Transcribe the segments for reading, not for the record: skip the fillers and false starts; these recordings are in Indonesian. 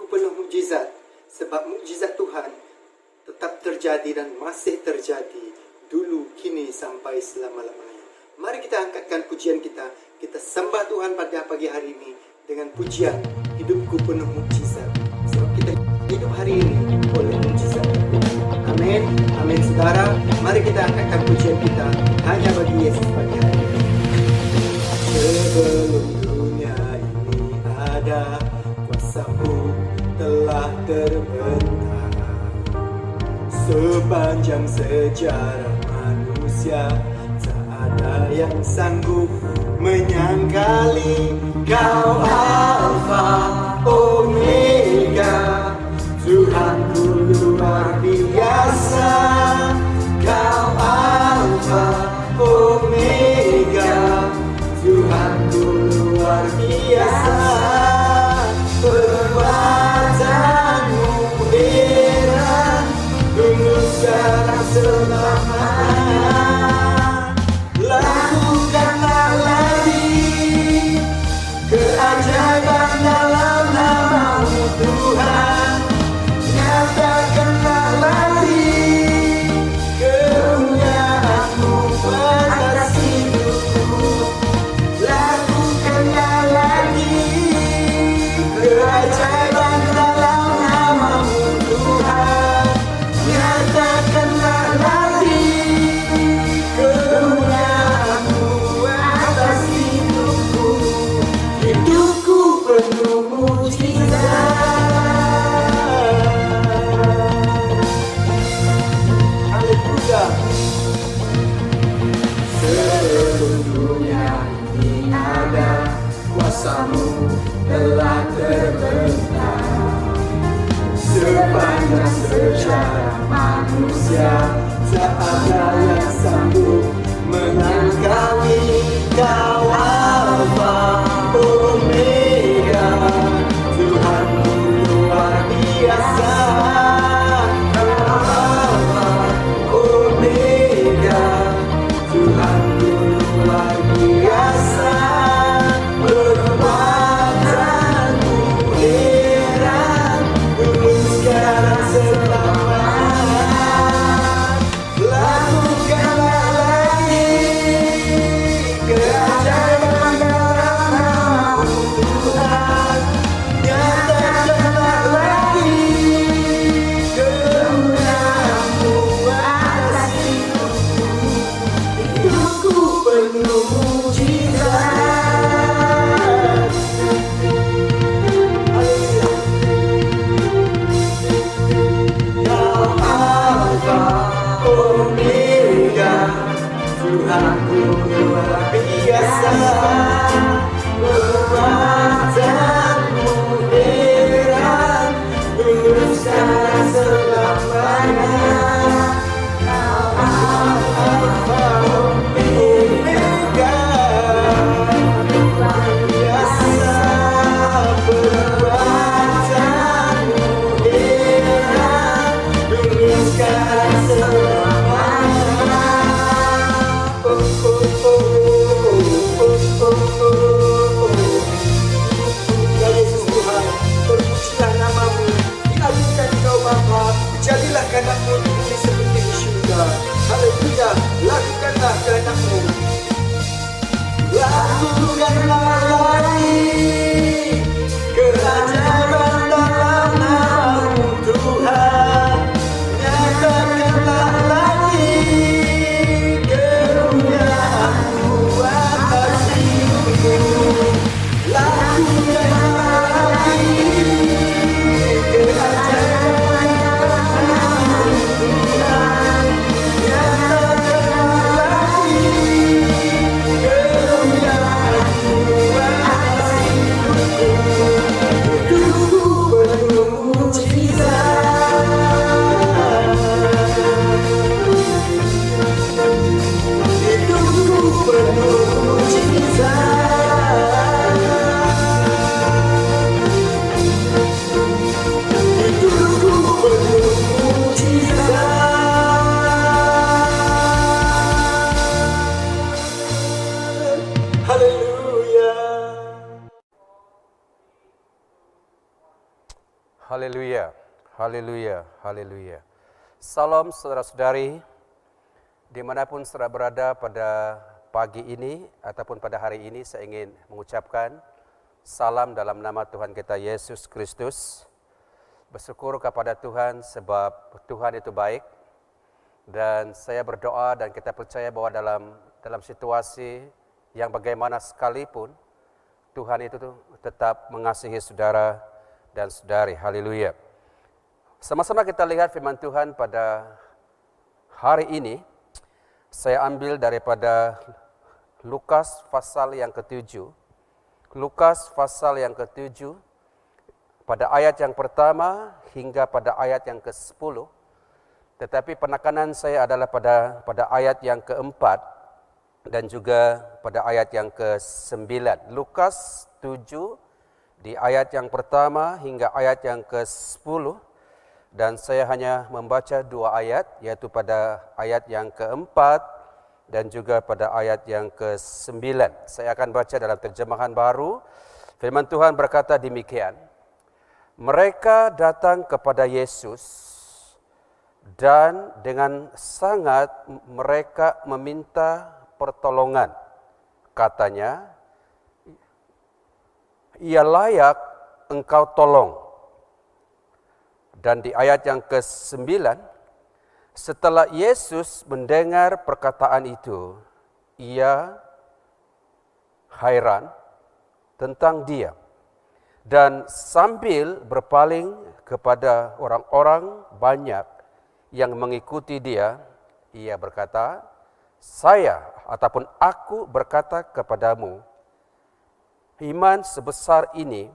penuh mukjizat. Sebab mukjizat Tuhan tetap terjadi dan masih terjadi dulu, kini, sampai selama-lamanya. Mari kita angkatkan pujian kita. Kita sembah Tuhan pada pagi hari ini dengan pujian hidupku penuh mukjizat. Sebab kita hidup hari ini oleh mukjizat Tuhan. Amin. Amin saudara. Mari kita angkatkan pujian kita hanya bagi Yesus pagi hari ini. Sebelum dunia ini ada, kuasa-Mu telah terbentang. Sepanjang sejarah manusia, tak ada yang sanggup menyangkali Kau Alfa Omega, Tuhanku luar biasa. Kau Alfa Omega, Tuhanku luar biasa. Perbuatanmu heran, dulu sekarang selamanya. Lakukanlah lagi keajaiban dalam nama-Mu Tuhan. Nyatakanlah lagi kemuliaan-Mu atas hidupku. Lakukanlah lagi keajaiban dalam nama-Mu Tuhan. Nyatakanlah lagi kemuliaan-Mu atas hidupku. Hidupku penuh mukjizat. Haleluya. Sebelum dunia ini ada, kuasa-Mu telah terbentang. Sepanjang sejarah manusia, tak ada yang sanggup menangkali Kau Alfa Omega, Tuhanku luar biasa. Kau Alfa Omega, Tuhanku luar biasa. Perbuatanmu heran, dulu sekarang selamanya. Lakukanlah lagi keajaiban dalam nama-Mu Tuhan. Nyatakanlah lagi kemuliaan-Mu atas hidupku. Hidupku penuh mukjizat. Haleluya. Kau Alfa Omega, Tuhanku luar biasa. Perbuatanmu heran, dulu sekarang selamanya. Kau Alfa Omega, luar biasa. Perbuatanmu heran, dulu sekarang selamanya. Oh, oh, oh, oh, oh, oh, oh. Ya Yesus Tuhan, terpujilah nama-Mu, diagungkan Kau Bapa, jadilah kehendak-Mu di bumi seperti di syurga. Haleluya. Lakukanlah kehendak-Mu. Lakukanlah lagi keajaiban dalam nama-Mu Tuhan. Nyatakanlah lagi kemuliaan-Mu atas hidupku. Lakukanlah lagi keajaiban dalam nama-Mu Haleluya, haleluya, haleluya. Salam saudara-saudari, dimanapun saudara berada pada pagi ini ataupun pada hari ini, saya ingin mengucapkan salam dalam nama Tuhan kita Yesus Kristus. Bersyukur kepada Tuhan sebab Tuhan itu baik, dan saya berdoa dan kita percaya bahwa dalam situasi yang bagaimana sekalipun, Tuhan itu tetap mengasihi saudara dan saudari. Haleluya. Sama-sama kita lihat firman Tuhan pada hari ini. Saya ambil daripada Lukas pasal yang ke-7. Lukas pasal yang ke-7 pada ayat yang pertama hingga pada ayat yang ke-10. Tetapi penekanan saya adalah pada ayat yang ke-4 dan juga pada ayat yang ke-9. Lukas 7 di ayat yang pertama hingga ayat yang ke-10, dan saya hanya membaca 2 ayat, yaitu pada ayat yang ke-4 dan juga pada ayat yang ke-9. Saya akan baca dalam terjemahan baru. Firman Tuhan berkata demikian. Mereka datang kepada Yesus dan dengan sangat mereka meminta pertolongan. Katanya, ia layak engkau tolong. Dan di ayat yang ke-9, setelah Yesus mendengar perkataan itu, ia heran tentang dia. Dan sambil berpaling kepada orang-orang banyak yang mengikuti dia, ia berkata, saya ataupun aku berkata kepadamu, iman sebesar ini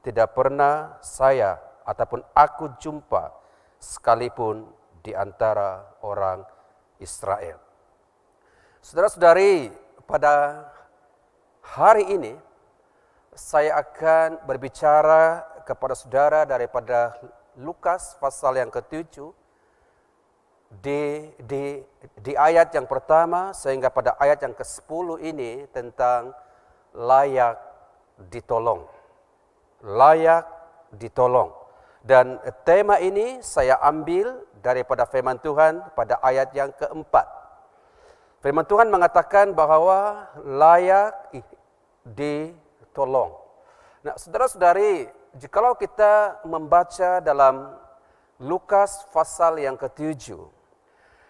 tidak pernah saya ataupun aku jumpa sekalipun di antara orang Israel. Saudara-saudari, pada hari ini saya akan berbicara kepada saudara daripada Lukas pasal yang ke-7 di ayat yang pertama sehingga pada ayat yang ke-10 ini tentang layak ditolong. Layak ditolong. Dan tema ini saya ambil daripada firman Tuhan pada ayat yang ke-4. Firman Tuhan mengatakan bahwa layak ditolong. Nah, saudara-saudari, jikalau kita membaca dalam Lukas pasal yang ke-7,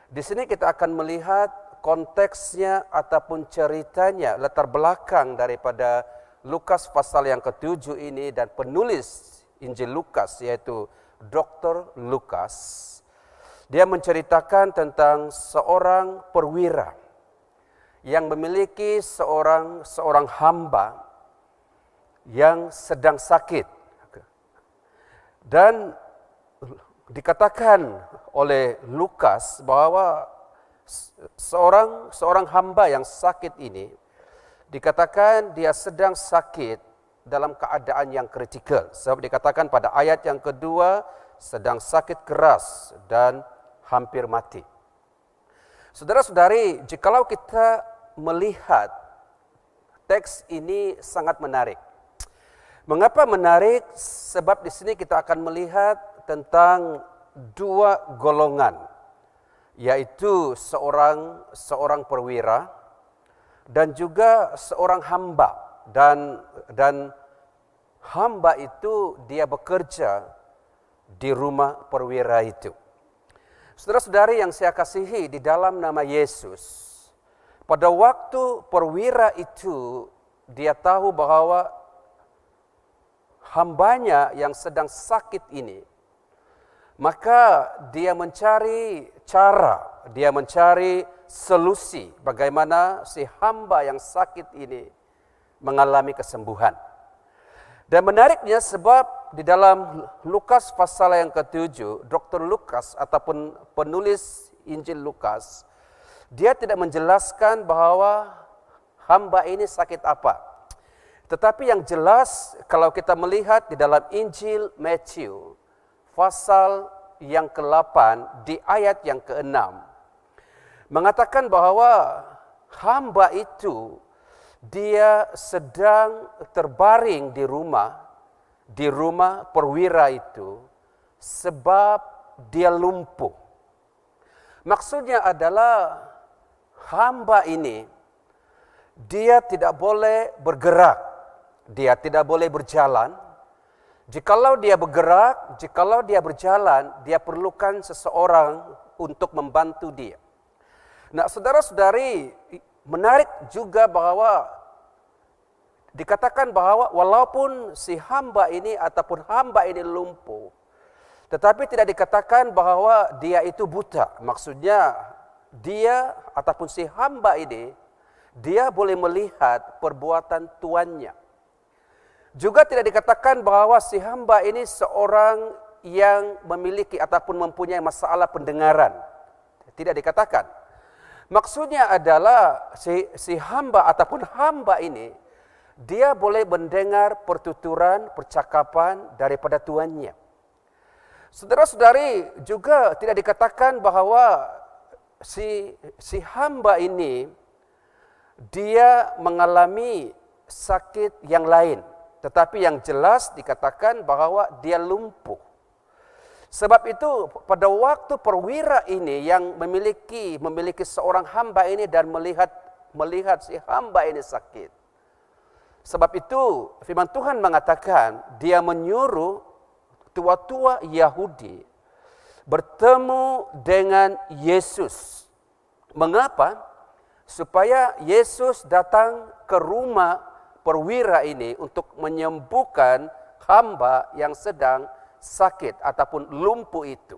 di sini kita akan melihat konteksnya ataupun ceritanya, latar belakang daripada Lukas pasal yang ke-7 ini, dan penulis Injil Lukas yaitu Dr. Lukas. Dia menceritakan tentang seorang perwira yang memiliki seorang hamba yang sedang sakit. Dan dikatakan oleh Lukas bahwa seorang hamba yang sakit ini, dikatakan dia sedang sakit dalam keadaan yang kritikal. Sebab dikatakan pada ayat yang kedua, sedang sakit keras dan hampir mati. Saudara-saudari, jikalau kita melihat teks ini sangat menarik. Mengapa menarik? Sebab di sini kita akan melihat tentang 2 golongan, yaitu seorang perwira dan juga seorang hamba, dan hamba itu dia bekerja di rumah perwira itu. Saudara-saudari yang saya kasihi di dalam nama Yesus, pada waktu perwira itu dia tahu bahwa hambanya yang sedang sakit ini, maka dia mencari cara, dia mencari solusi bagaimana si hamba yang sakit ini mengalami kesembuhan. Dan menariknya sebab di dalam Lukas pasal yang ke-7, Dr. Lukas ataupun penulis Injil Lukas, dia tidak menjelaskan bahwa hamba ini sakit apa. Tetapi yang jelas kalau kita melihat di dalam Injil Matthew pasal yang ke-8 di ayat yang ke-6, mengatakan bahwa hamba itu dia sedang terbaring di rumah perwira itu sebab dia lumpuh. Maksudnya adalah hamba ini, dia tidak boleh bergerak, dia tidak boleh berjalan. Jikalau dia bergerak, jikalau dia berjalan, dia perlukan seseorang untuk membantu dia. Nah, saudara-saudari, menarik juga bahwa dikatakan bahwa walaupun si hamba ini ataupun hamba ini lumpuh, tetapi tidak dikatakan bahwa dia itu buta. Maksudnya dia ataupun si hamba ini, dia boleh melihat perbuatan tuannya. Juga tidak dikatakan bahwa si hamba ini seorang yang memiliki ataupun mempunyai masalah pendengaran. Tidak dikatakan. Maksudnya adalah si hamba ataupun hamba ini, dia boleh mendengar pertuturan, percakapan daripada tuannya. Saudara-saudari, juga tidak dikatakan bahwa si hamba ini, dia mengalami sakit yang lain. Tetapi yang jelas dikatakan bahwa dia lumpuh. Sebab itu pada waktu perwira ini yang memiliki seorang hamba ini dan melihat si hamba ini sakit. Sebab itu firman Tuhan mengatakan dia menyuruh tua-tua Yahudi bertemu dengan Yesus. Mengapa? Supaya Yesus datang ke rumah perwira ini untuk menyembuhkan hamba yang sedang sakit ataupun lumpuh itu.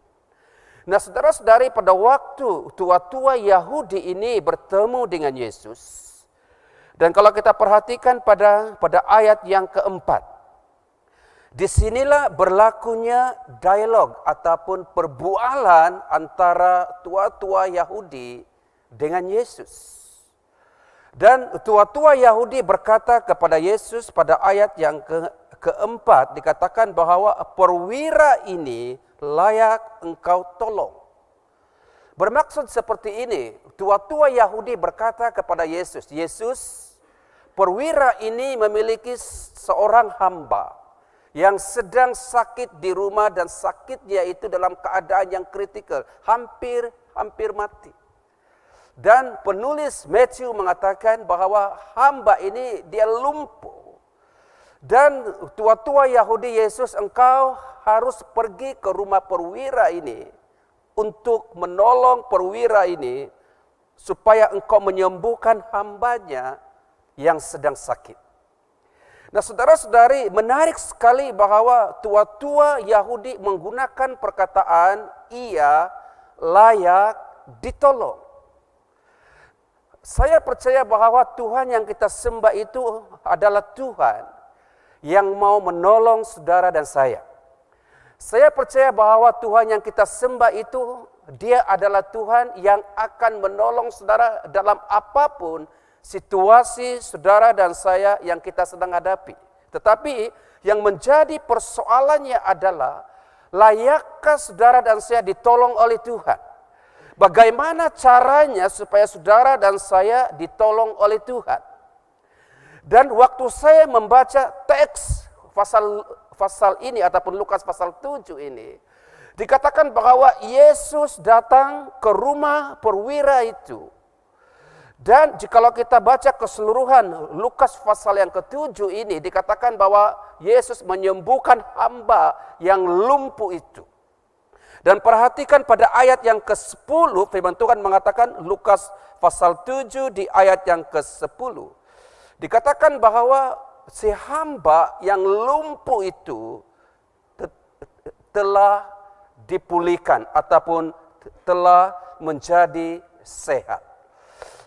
Nah, saudara-saudari, pada waktu tua-tua Yahudi ini bertemu dengan Yesus, dan kalau kita perhatikan pada ayat yang keempat, disinilah berlakunya dialog ataupun perbualan antara tua-tua Yahudi dengan Yesus. Dan tua-tua Yahudi berkata kepada Yesus pada ayat yang keempat, dikatakan bahwa perwira ini layak engkau tolong. Bermaksud seperti ini, tua-tua Yahudi berkata kepada Yesus, Yesus, perwira ini memiliki seorang hamba yang sedang sakit di rumah dan sakitnya itu dalam keadaan yang kritikal, hampir mati. Dan penulis Matthew mengatakan bahwa hamba ini dia lumpuh. Dan tua-tua Yahudi, Yesus, engkau harus pergi ke rumah perwira ini untuk menolong perwira ini supaya engkau menyembuhkan hambanya yang sedang sakit. Nah, saudara-saudari, menarik sekali bahwa tua-tua Yahudi menggunakan perkataan ia layak ditolong. Saya percaya bahwa Tuhan yang kita sembah itu adalah Tuhan yang mau menolong saudara dan saya. Saya percaya bahwa Tuhan yang kita sembah itu, dia adalah Tuhan yang akan menolong saudara dalam apapun situasi saudara dan saya yang kita sedang hadapi. Tetapi yang menjadi persoalannya adalah, layakkah saudara dan saya ditolong oleh Tuhan? Bagaimana caranya supaya saudara dan saya ditolong oleh Tuhan? Dan waktu saya membaca teks pasal ini ataupun Lukas pasal 7 ini, dikatakan bahwa Yesus datang ke rumah perwira itu. Dan jikalau kita baca keseluruhan Lukas pasal yang ke-7 ini, dikatakan bahwa Yesus menyembuhkan hamba yang lumpuh itu. Dan perhatikan pada ayat yang ke-10, firman Tuhan mengatakan, Lukas pasal 7 di ayat yang ke-10. Dikatakan bahwa si hamba yang lumpuh itu telah dipulihkan ataupun telah menjadi sehat.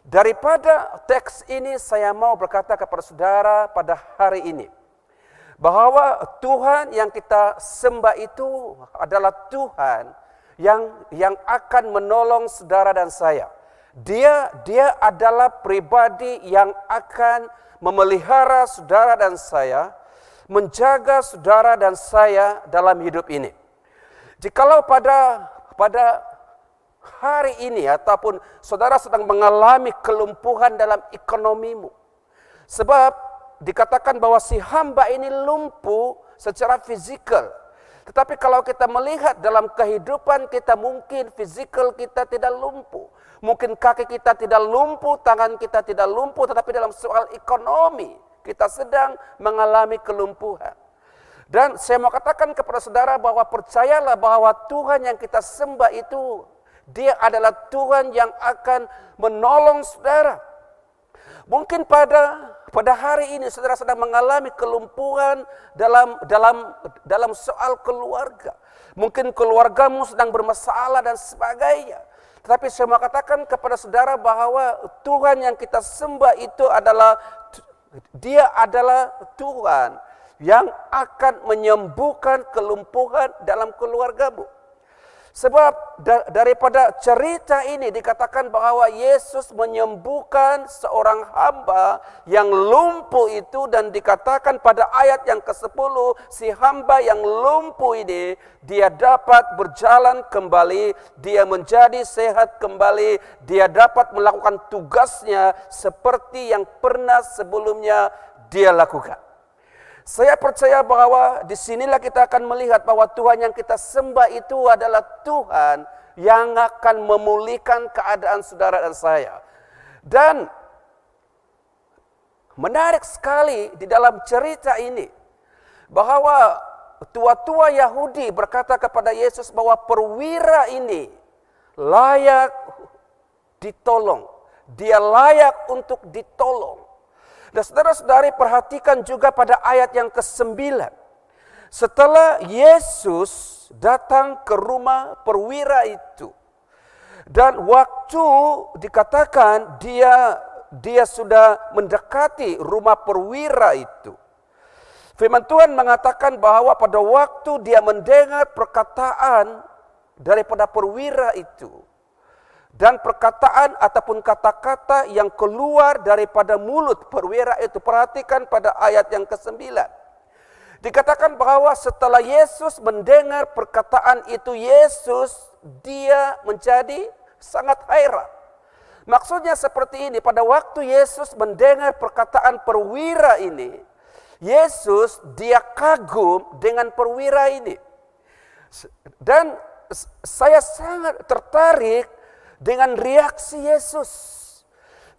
Daripada teks ini saya mau berkata kepada saudara pada hari ini, bahwa Tuhan yang kita sembah itu adalah Tuhan yang akan menolong saudara dan saya. Dia adalah pribadi yang akan memelihara saudara dan saya, menjaga saudara dan saya dalam hidup ini. Jikalau pada hari ini ataupun saudara sedang mengalami kelumpuhan dalam ekonomimu, sebab dikatakan bahwa si hamba ini lumpuh secara fisikal. Tetapi kalau kita melihat dalam kehidupan kita, mungkin fisikal kita tidak lumpuh. Mungkin kaki kita tidak lumpuh, tangan kita tidak lumpuh, tetapi dalam soal ekonomi kita sedang mengalami kelumpuhan. Dan saya mau katakan kepada saudara bahwa percayalah bahwa Tuhan yang kita sembah itu, Dia adalah Tuhan yang akan menolong saudara. Mungkin pada hari ini saudara sedang mengalami kelumpuhan dalam soal keluarga. Mungkin keluargamu sedang bermasalah dan sebagainya. Tetapi saya mau katakan kepada saudara bahwa Tuhan yang kita sembah itu adalah, Dia adalah Tuhan yang akan menyembuhkan kelumpuhan dalam keluargamu. Sebab daripada cerita ini dikatakan bahwa Yesus menyembuhkan seorang hamba yang lumpuh itu, dan dikatakan pada ayat yang ke-10, si hamba yang lumpuh ini dia dapat berjalan kembali, dia menjadi sehat kembali, dia dapat melakukan tugasnya seperti yang pernah sebelumnya dia lakukan. Saya percaya bahwa disinilah kita akan melihat bahwa Tuhan yang kita sembah itu adalah Tuhan yang akan memulihkan keadaan saudara dan saya. Dan menarik sekali di dalam cerita ini bahwa tua-tua Yahudi berkata kepada Yesus bahwa perwira ini layak ditolong. Dia layak untuk ditolong. Dan saudara-saudari perhatikan juga pada ayat yang ke-9. Setelah Yesus datang ke rumah perwira itu, dan waktu dikatakan dia sudah mendekati rumah perwira itu, firman Tuhan mengatakan bahwa pada waktu dia mendengar perkataan daripada perwira itu, dan perkataan ataupun kata-kata yang keluar daripada mulut perwira itu. Perhatikan pada ayat yang ke-9. Dikatakan bahwa setelah Yesus mendengar perkataan itu, dia menjadi sangat heran. Maksudnya seperti ini, pada waktu Yesus mendengar perkataan perwira ini, dia kagum dengan perwira ini. Dan saya sangat tertarik dengan reaksi Yesus.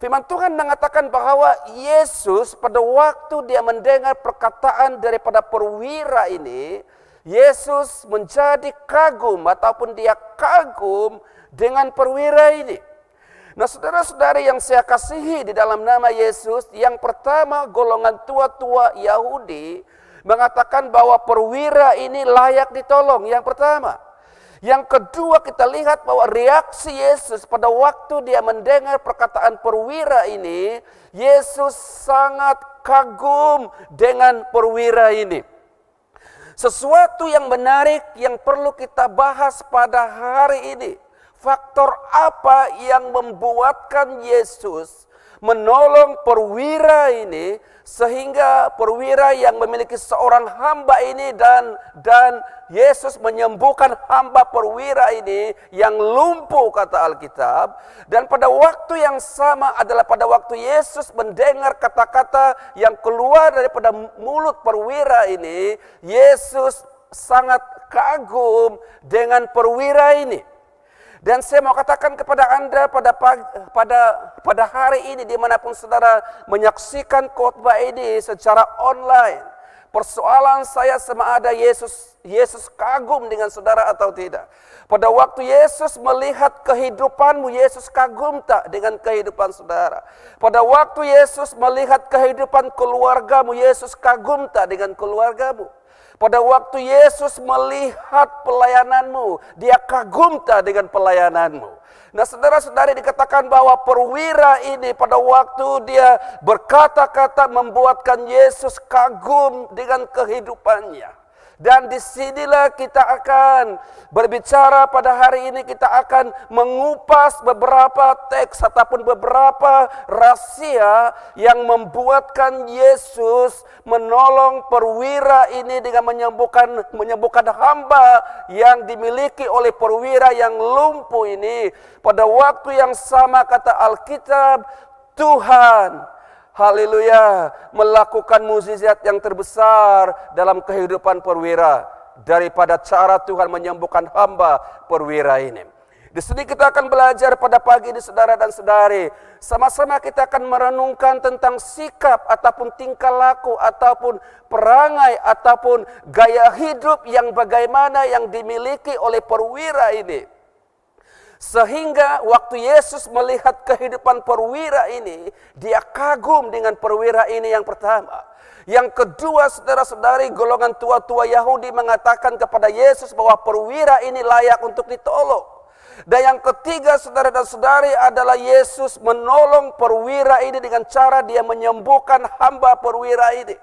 Firman Tuhan mengatakan bahwa Yesus pada waktu dia mendengar perkataan daripada perwira ini, Yesus menjadi kagum ataupun dia kagum dengan perwira ini. Nah, saudara-saudari yang saya kasihi di dalam nama Yesus, yang pertama golongan tua-tua Yahudi mengatakan bahwa perwira ini layak ditolong, yang pertama. Yang kedua, kita lihat bahwa reaksi Yesus pada waktu dia mendengar perkataan perwira ini, Yesus sangat kagum dengan perwira ini. Sesuatu yang menarik yang perlu kita bahas pada hari ini. Faktor apa yang membuatkan Yesus menolong perwira ini, sehingga perwira yang memiliki seorang hamba ini dan Yesus menyembuhkan hamba perwira ini yang lumpuh, kata Alkitab. Dan pada waktu yang sama adalah pada waktu Yesus mendengar kata-kata yang keluar daripada mulut perwira ini, Yesus sangat kagum dengan perwira ini. Dan saya mau katakan kepada Anda pada hari ini, dimanapun saudara menyaksikan khotbah ini secara online, persoalan saya sama ada Yesus kagum dengan saudara atau tidak. Pada waktu Yesus melihat kehidupanmu, Yesus kagum tak dengan kehidupan saudara? Pada waktu Yesus melihat kehidupan keluargamu, Yesus kagum tak dengan keluargamu? Pada waktu Yesus melihat pelayananmu, dia kagum tak dengan pelayananmu? Nah, saudara-saudari, dikatakan bahwa perwira ini pada waktu dia berkata-kata membuatkan Yesus kagum dengan kehidupannya. Dan disinilah kita akan berbicara pada hari ini, kita akan mengupas beberapa teks ataupun beberapa rahasia yang membuatkan Yesus menolong perwira ini dengan menyembuhkan hamba yang dimiliki oleh perwira yang lumpuh ini. Pada waktu yang sama, kata Alkitab, Tuhan, haleluya, melakukan mukjizat yang terbesar dalam kehidupan perwira. daripada cara Tuhan menyembuhkan hamba perwira ini. Di sini kita akan belajar pada pagi ini saudara dan saudari. Sama-sama kita akan merenungkan tentang sikap ataupun tingkah laku ataupun perangai ataupun gaya hidup yang bagaimana yang dimiliki oleh perwira ini. Sehingga waktu Yesus melihat kehidupan perwira ini, dia kagum dengan perwira ini yang pertama. Yang kedua, saudara-saudari, golongan tua-tua Yahudi mengatakan kepada Yesus bahwa perwira ini layak untuk ditolong. Dan yang ketiga, saudara dan saudari, adalah Yesus menolong perwira ini dengan cara dia menyembuhkan hamba perwira ini.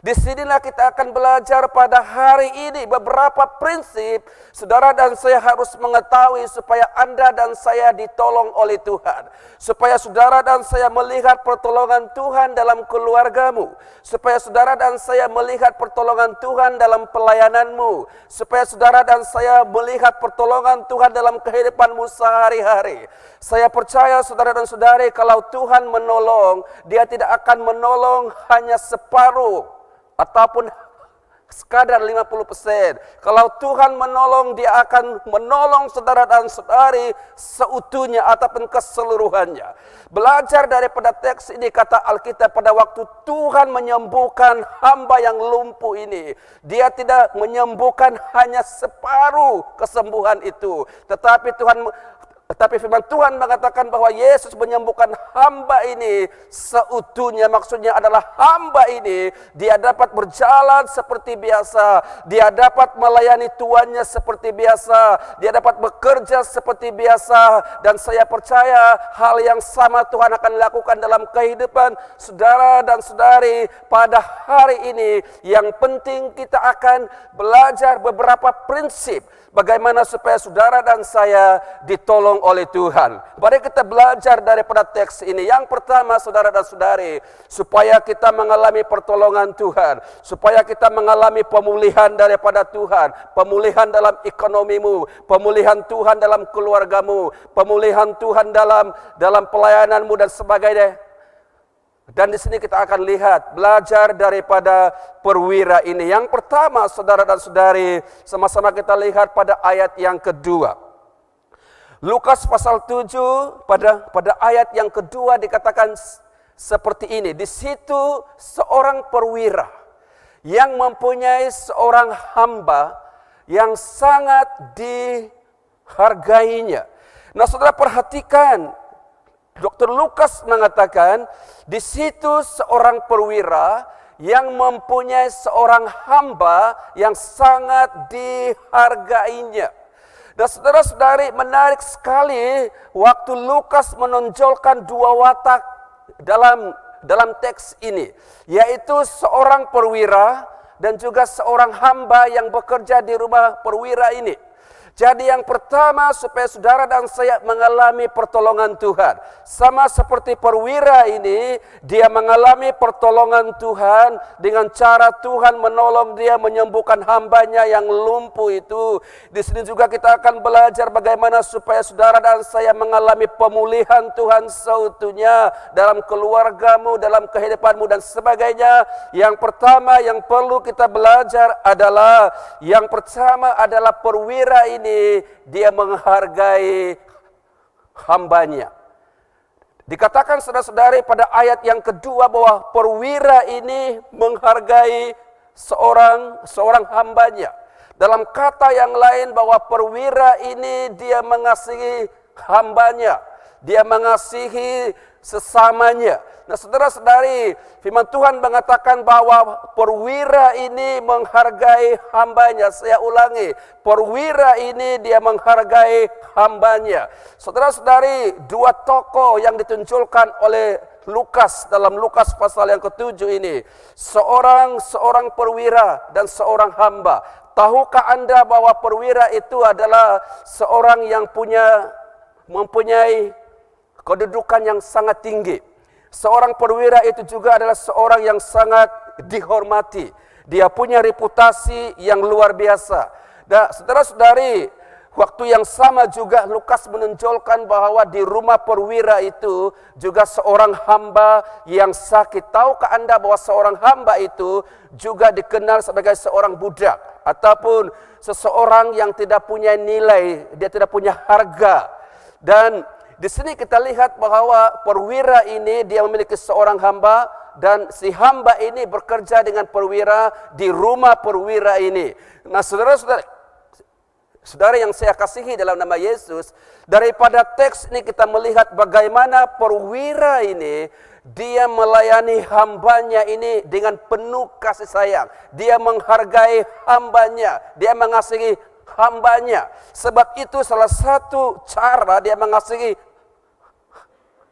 Disinilah kita akan belajar pada hari ini beberapa prinsip saudara dan saya harus mengetahui supaya Anda dan saya ditolong oleh Tuhan. Supaya saudara dan saya melihat pertolongan Tuhan dalam keluargamu. Supaya saudara dan saya melihat pertolongan Tuhan dalam pelayananmu. Supaya saudara dan saya melihat pertolongan Tuhan dalam kehidupanmu sehari-hari. Saya percaya saudara dan saudari, kalau Tuhan menolong, Dia tidak akan menolong hanya separuh ataupun sekadar 50%. Kalau Tuhan menolong, Dia akan menolong saudara dan saudari seutuhnya ataupun keseluruhannya. Belajar daripada teks ini, kata Alkitab, pada waktu Tuhan menyembuhkan hamba yang lumpuh ini, Dia tidak menyembuhkan hanya separuh kesembuhan itu, tetapi firman Tuhan mengatakan bahwa Yesus menyembuhkan hamba ini seutuhnya. Maksudnya adalah hamba ini, dia dapat berjalan seperti biasa. Dia dapat melayani tuannya seperti biasa. Dia dapat bekerja seperti biasa. Dan saya percaya hal yang sama Tuhan akan lakukan dalam kehidupan saudara dan saudari pada hari ini. Yang penting kita akan belajar beberapa prinsip bagaimana supaya saudara dan saya ditolong oleh Tuhan. Mari kita belajar daripada teks ini. Yang pertama, saudara dan saudari, supaya kita mengalami pertolongan Tuhan, supaya kita mengalami pemulihan daripada Tuhan, pemulihan dalam ekonomimu, pemulihan Tuhan dalam keluargamu, pemulihan Tuhan dalam pelayananmu dan sebagainya. Dan di sini kita akan lihat, belajar daripada perwira ini. Yang pertama, saudara dan saudari, sama-sama kita lihat pada ayat yang kedua. Lukas pasal 7 pada ayat yang kedua dikatakan seperti ini. Di situ seorang perwira yang mempunyai seorang hamba yang sangat dihargainya. Nah, saudara perhatikan, Dr. Lukas mengatakan di situ seorang perwira yang mempunyai seorang hamba yang sangat dihargainya. Dan saudara-saudari, menarik sekali waktu Lukas menonjolkan dua watak dalam teks ini, yaitu seorang perwira dan juga seorang hamba yang bekerja di rumah perwira ini. Jadi yang pertama, supaya saudara dan saya mengalami pertolongan Tuhan. Sama seperti perwira ini, dia mengalami pertolongan Tuhan dengan cara Tuhan menolong dia menyembuhkan hambanya yang lumpuh itu. Di sini juga kita akan belajar bagaimana supaya saudara dan saya mengalami pemulihan Tuhan seutuhnya dalam keluargamu, dalam kehidupanmu dan sebagainya. Yang pertama yang perlu kita belajar adalah, yang pertama adalah perwira ini dia menghargai hambanya. Dikatakan saudara-saudari pada ayat yang kedua bahwa perwira ini menghargai seorang hambanya. Dalam kata yang lain, bahwa perwira ini dia mengasihi hambanya, dia mengasihi sesamanya. Nah, saudara-saudari, firman Tuhan mengatakan bahwa perwira ini menghargai hambanya. Saya ulangi, perwira ini dia menghargai hambanya. Saudara-saudari, dua tokoh yang ditunjukkan oleh Lukas dalam Lukas pasal yang ke-7 ini, seorang perwira dan seorang hamba. Tahukah Anda bahwa perwira itu adalah seorang yang mempunyai kedudukan yang sangat tinggi. Seorang perwira itu juga adalah seorang yang sangat dihormati. Dia punya reputasi yang luar biasa. Dan saudara-saudari, waktu yang sama juga Lukas menonjolkan bahwa di rumah perwira itu juga seorang hamba yang sakit. Tahukah Anda bahwa seorang hamba itu juga dikenal sebagai seorang budak? ataupun seseorang yang tidak punya nilai, dia tidak punya harga. Dan di sini kita lihat bahwa perwira ini dia memiliki seorang hamba, dan si hamba ini bekerja dengan perwira di rumah perwira ini. Nah, saudara yang saya kasihi dalam nama Yesus, daripada teks ini kita melihat bagaimana perwira ini dia melayani hambanya ini dengan penuh kasih sayang. Dia menghargai hambanya, dia mengasihi hambanya. Sebab itu salah satu cara dia mengasihi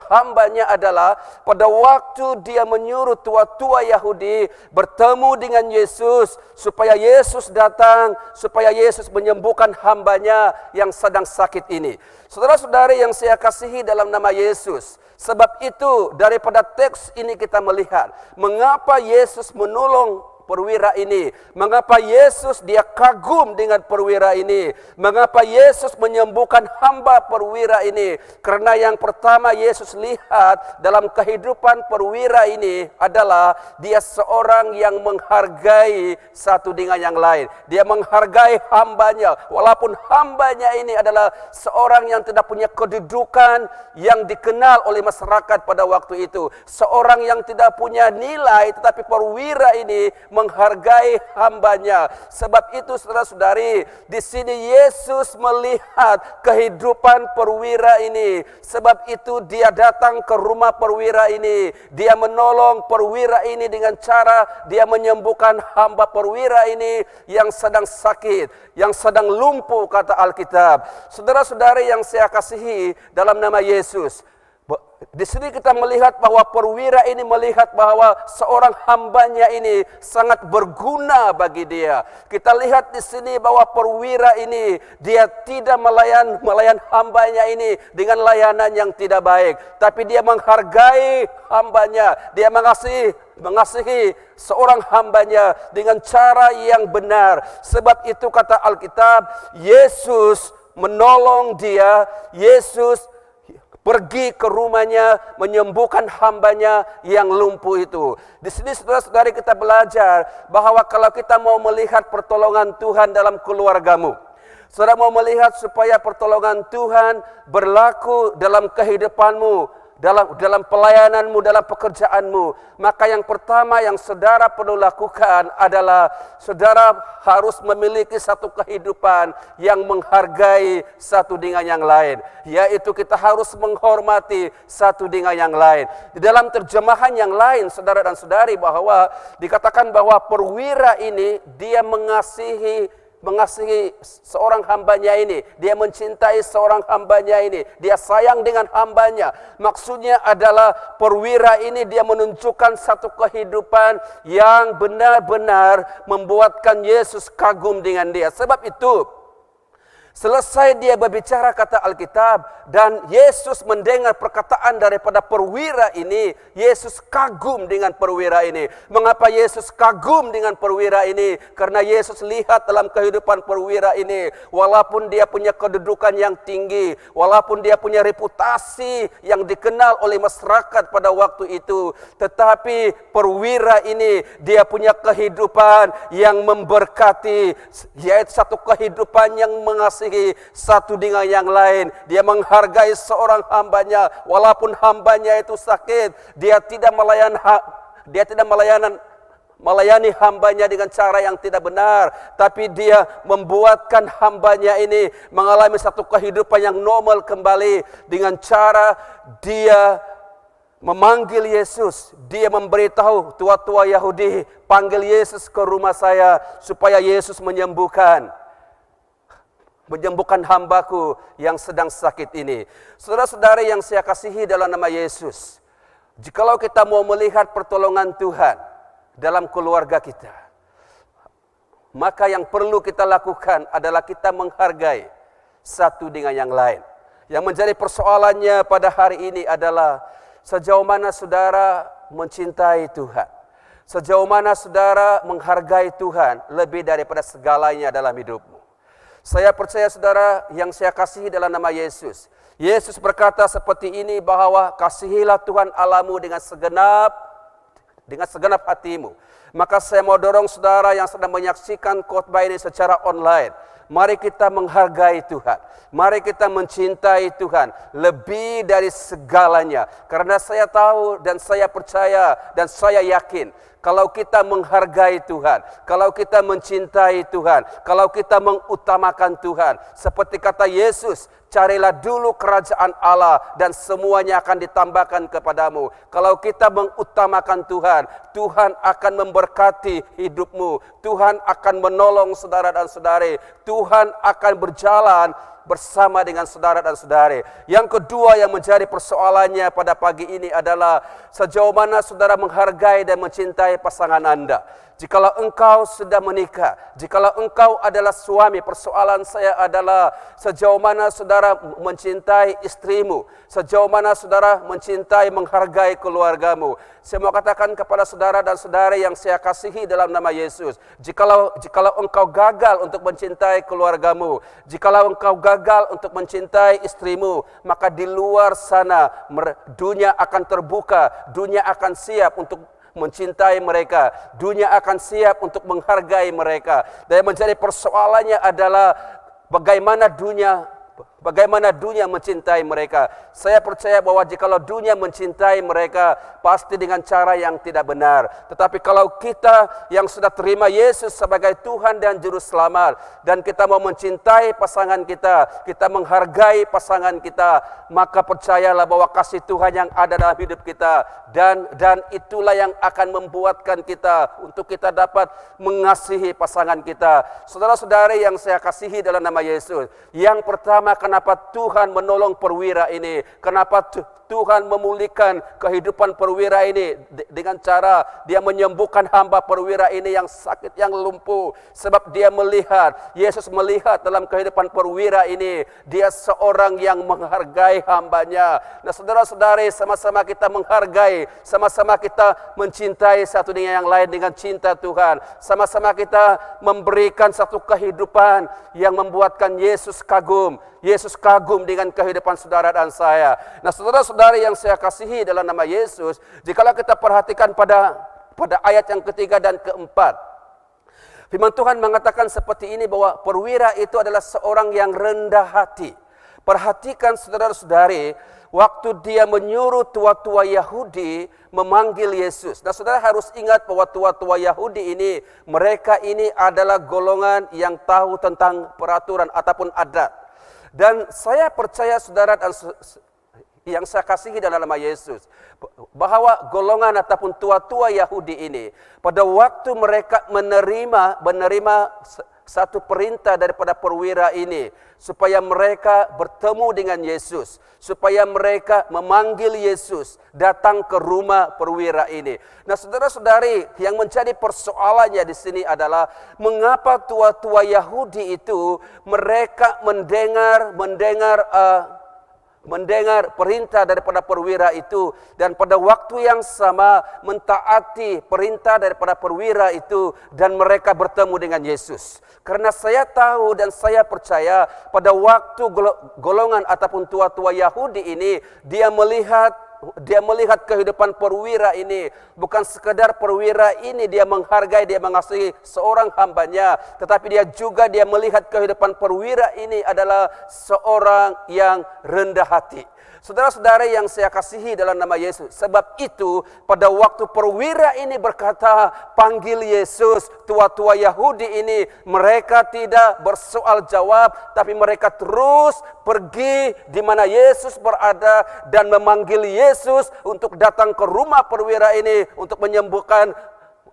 hambanya adalah pada waktu dia menyuruh tua-tua Yahudi bertemu dengan Yesus, supaya Yesus datang, supaya Yesus menyembuhkan hambanya yang sedang sakit ini. Saudara-saudari yang saya kasihi dalam nama Yesus, sebab itu daripada teks ini kita melihat mengapa Yesus menolong perwira ini, mengapa Yesus dia kagum dengan perwira ini, mengapa Yesus menyembuhkan hamba perwira ini. Karena yang pertama Yesus lihat dalam kehidupan perwira ini adalah dia seorang yang menghargai satu dengan yang lain. Dia menghargai hambanya, walaupun hambanya ini adalah seorang yang tidak punya kedudukan yang dikenal oleh masyarakat pada waktu itu, seorang yang tidak punya nilai, tetapi perwira ini menghargai hambanya. Sebab itu saudara-saudari, di sini Yesus melihat kehidupan perwira ini. Sebab itu dia datang ke rumah perwira ini. Dia menolong perwira ini dengan cara dia menyembuhkan hamba perwira ini yang sedang sakit, yang sedang lumpuh kata Alkitab. Saudara-saudari yang saya kasihi dalam nama Yesus, di sini kita melihat bahwa perwira ini melihat bahwa seorang hambanya ini sangat berguna bagi dia. Kita lihat di sini bahwa perwira ini dia tidak melayan hambanya ini dengan layanan yang tidak baik, tapi dia menghargai hambanya, dia mengasihi seorang hambanya dengan cara yang benar. Sebab itu kata Alkitab, Yesus menolong dia, Yesus pergi ke rumahnya menyembuhkan hambanya yang lumpuh itu. Di sini saudara-saudari kita belajar bahwa kalau kita mau melihat pertolongan Tuhan dalam keluargamu, saudara mau melihat supaya pertolongan Tuhan berlaku dalam kehidupanmu, dalam pelayananmu, dalam pekerjaanmu, maka yang pertama yang saudara perlu lakukan adalah saudara harus memiliki satu kehidupan yang menghargai satu dengan yang lain, yaitu kita harus menghormati satu dengan yang lain. Di dalam terjemahan yang lain, saudara dan saudari, bahwa dikatakan bahwa perwira ini dia mengasihi seorang hambanya ini, dia mencintai seorang hambanya ini, dia sayang dengan hambanya. Maksudnya adalah perwira ini dia menunjukkan satu kehidupan yang benar-benar membuatkan Yesus kagum dengan dia. Sebab itu selesai dia berbicara kata Alkitab dan Yesus mendengar perkataan daripada perwira ini, Yesus kagum dengan perwira ini. Mengapa Yesus kagum dengan perwira ini? Karena Yesus lihat dalam kehidupan perwira ini, walaupun dia punya kedudukan yang tinggi, walaupun dia punya reputasi yang dikenal oleh masyarakat pada waktu itu, tetapi perwira ini dia punya kehidupan yang memberkati, yaitu satu kehidupan yang mengasihi satu dengan yang lain. Dia menghargai seorang hambanya, walaupun hambanya itu sakit, dia tidak melayani hambanya dengan cara yang tidak benar, tapi dia membuatkan hambanya ini mengalami satu kehidupan yang normal kembali dengan cara dia memanggil Yesus. Dia memberitahu tua-tua Yahudi, panggil Yesus ke rumah saya supaya Yesus menyembuhkan hambaku yang sedang sakit ini. Saudara-saudari yang saya kasihi dalam nama Yesus, jikalau kita mau melihat pertolongan Tuhan dalam keluarga kita, maka yang perlu kita lakukan adalah kita menghargai satu dengan yang lain. Yang menjadi persoalannya pada hari ini adalah sejauh mana saudara mencintai Tuhan, sejauh mana saudara menghargai Tuhan lebih daripada segalanya dalam hidupmu. Saya percaya saudara yang saya kasihi dalam nama Yesus, Yesus berkata seperti ini, bahwa kasihilah Tuhan Allahmu dengan segenap hatimu, Maka saya mau dorong saudara yang sedang menyaksikan khotbah ini secara online. Mari kita menghargai Tuhan. Mari kita mencintai Tuhan lebih dari segalanya. Karena saya tahu dan saya percaya dan saya yakin, kalau kita menghargai Tuhan, kalau kita mencintai Tuhan, kalau kita mengutamakan Tuhan, seperti kata Yesus, carilah dulu kerajaan Allah dan semuanya akan ditambahkan kepadamu. Kalau kita mengutamakan Tuhan, Tuhan akan memberkati hidupmu. Tuhan akan menolong saudara dan saudari. Tuhan akan berjalan bersama dengan saudara dan saudari. Yang kedua yang menjadi persoalannya pada pagi ini adalah sejauh mana saudara menghargai dan mencintai pasangan Anda. Jikalau engkau sudah menikah, jikalau engkau adalah suami, persoalan saya adalah sejauh mana saudara mencintai istrimu, sejauh mana saudara mencintai, menghargai keluargamu. Saya mau katakan kepada saudara dan saudari yang saya kasihi dalam nama Yesus, jikalau engkau gagal untuk mencintai keluargamu, jikalau engkau gagal untuk mencintai istrimu, maka di luar sana dunia akan terbuka, dunia akan siap untuk mencintai mereka, dunia akan siap untuk menghargai mereka. Dan yang menjadi persoalannya adalah bagaimana dunia mencintai mereka. Saya percaya bahwa jikalau dunia mencintai mereka, pasti dengan cara yang tidak benar. Tetapi kalau kita yang sudah terima Yesus sebagai Tuhan dan Juru Selamat, dan kita mau mencintai pasangan kita, kita menghargai pasangan kita, maka percayalah bahwa kasih Tuhan yang ada dalam hidup kita, dan itulah yang akan membuatkan kita untuk kita dapat mengasihi pasangan kita. Saudara-saudari yang saya kasihi dalam nama Yesus, yang pertama, kenapa Tuhan menolong perwira ini? Kenapa Tuhan memulihkan kehidupan perwira ini dengan cara dia menyembuhkan hamba perwira ini yang sakit, yang lumpuh? Sebab dia melihat, Yesus melihat dalam kehidupan perwira ini, dia seorang yang menghargai hambanya. Nah saudara-saudari, sama-sama kita menghargai, sama-sama kita mencintai satu dengan yang lain dengan cinta Tuhan. Sama-sama kita memberikan satu kehidupan yang membuatkan Yesus kagum. Yesus kagum dengan kehidupan saudara dan saya. Nah saudara-saudari yang saya kasihi dalam nama Yesus, jikalau kita perhatikan pada ayat yang ketiga dan keempat, firman Tuhan mengatakan seperti ini, bahwa perwira itu adalah seorang yang rendah hati. Perhatikan saudara-saudari, waktu dia menyuruh tua-tua Yahudi memanggil Yesus. Nah saudara harus ingat bahwa tua-tua Yahudi ini, mereka ini adalah golongan yang tahu tentang peraturan ataupun adat. Dan saya percaya saudara dan yang saya kasihi dalam nama Yesus, bahwa golongan ataupun tua-tua Yahudi ini, pada waktu mereka menerima satu perintah daripada perwira ini, supaya mereka bertemu dengan Yesus, supaya mereka memanggil Yesus datang ke rumah perwira ini. Nah saudara-saudari, yang menjadi persoalannya di sini adalah mengapa tua-tua Yahudi itu mereka mendengar perintah daripada perwira itu, dan pada waktu yang sama mentaati perintah daripada perwira itu, dan mereka bertemu dengan Yesus. Karena saya tahu dan saya percaya pada waktu golongan ataupun tua-tua Yahudi ini, dia melihat kehidupan perwira ini, bukan sekadar perwira ini dia menghargai, dia mengasihi seorang hambanya, tetapi dia melihat kehidupan perwira ini adalah seorang yang rendah hati. Saudara-saudari yang saya kasihi dalam nama Yesus, sebab itu pada waktu perwira ini berkata, panggil Yesus, tua-tua Yahudi ini, mereka tidak bersoal jawab, tapi mereka terus pergi di mana Yesus berada dan memanggil Yesus untuk datang ke rumah perwira ini untuk menyembuhkan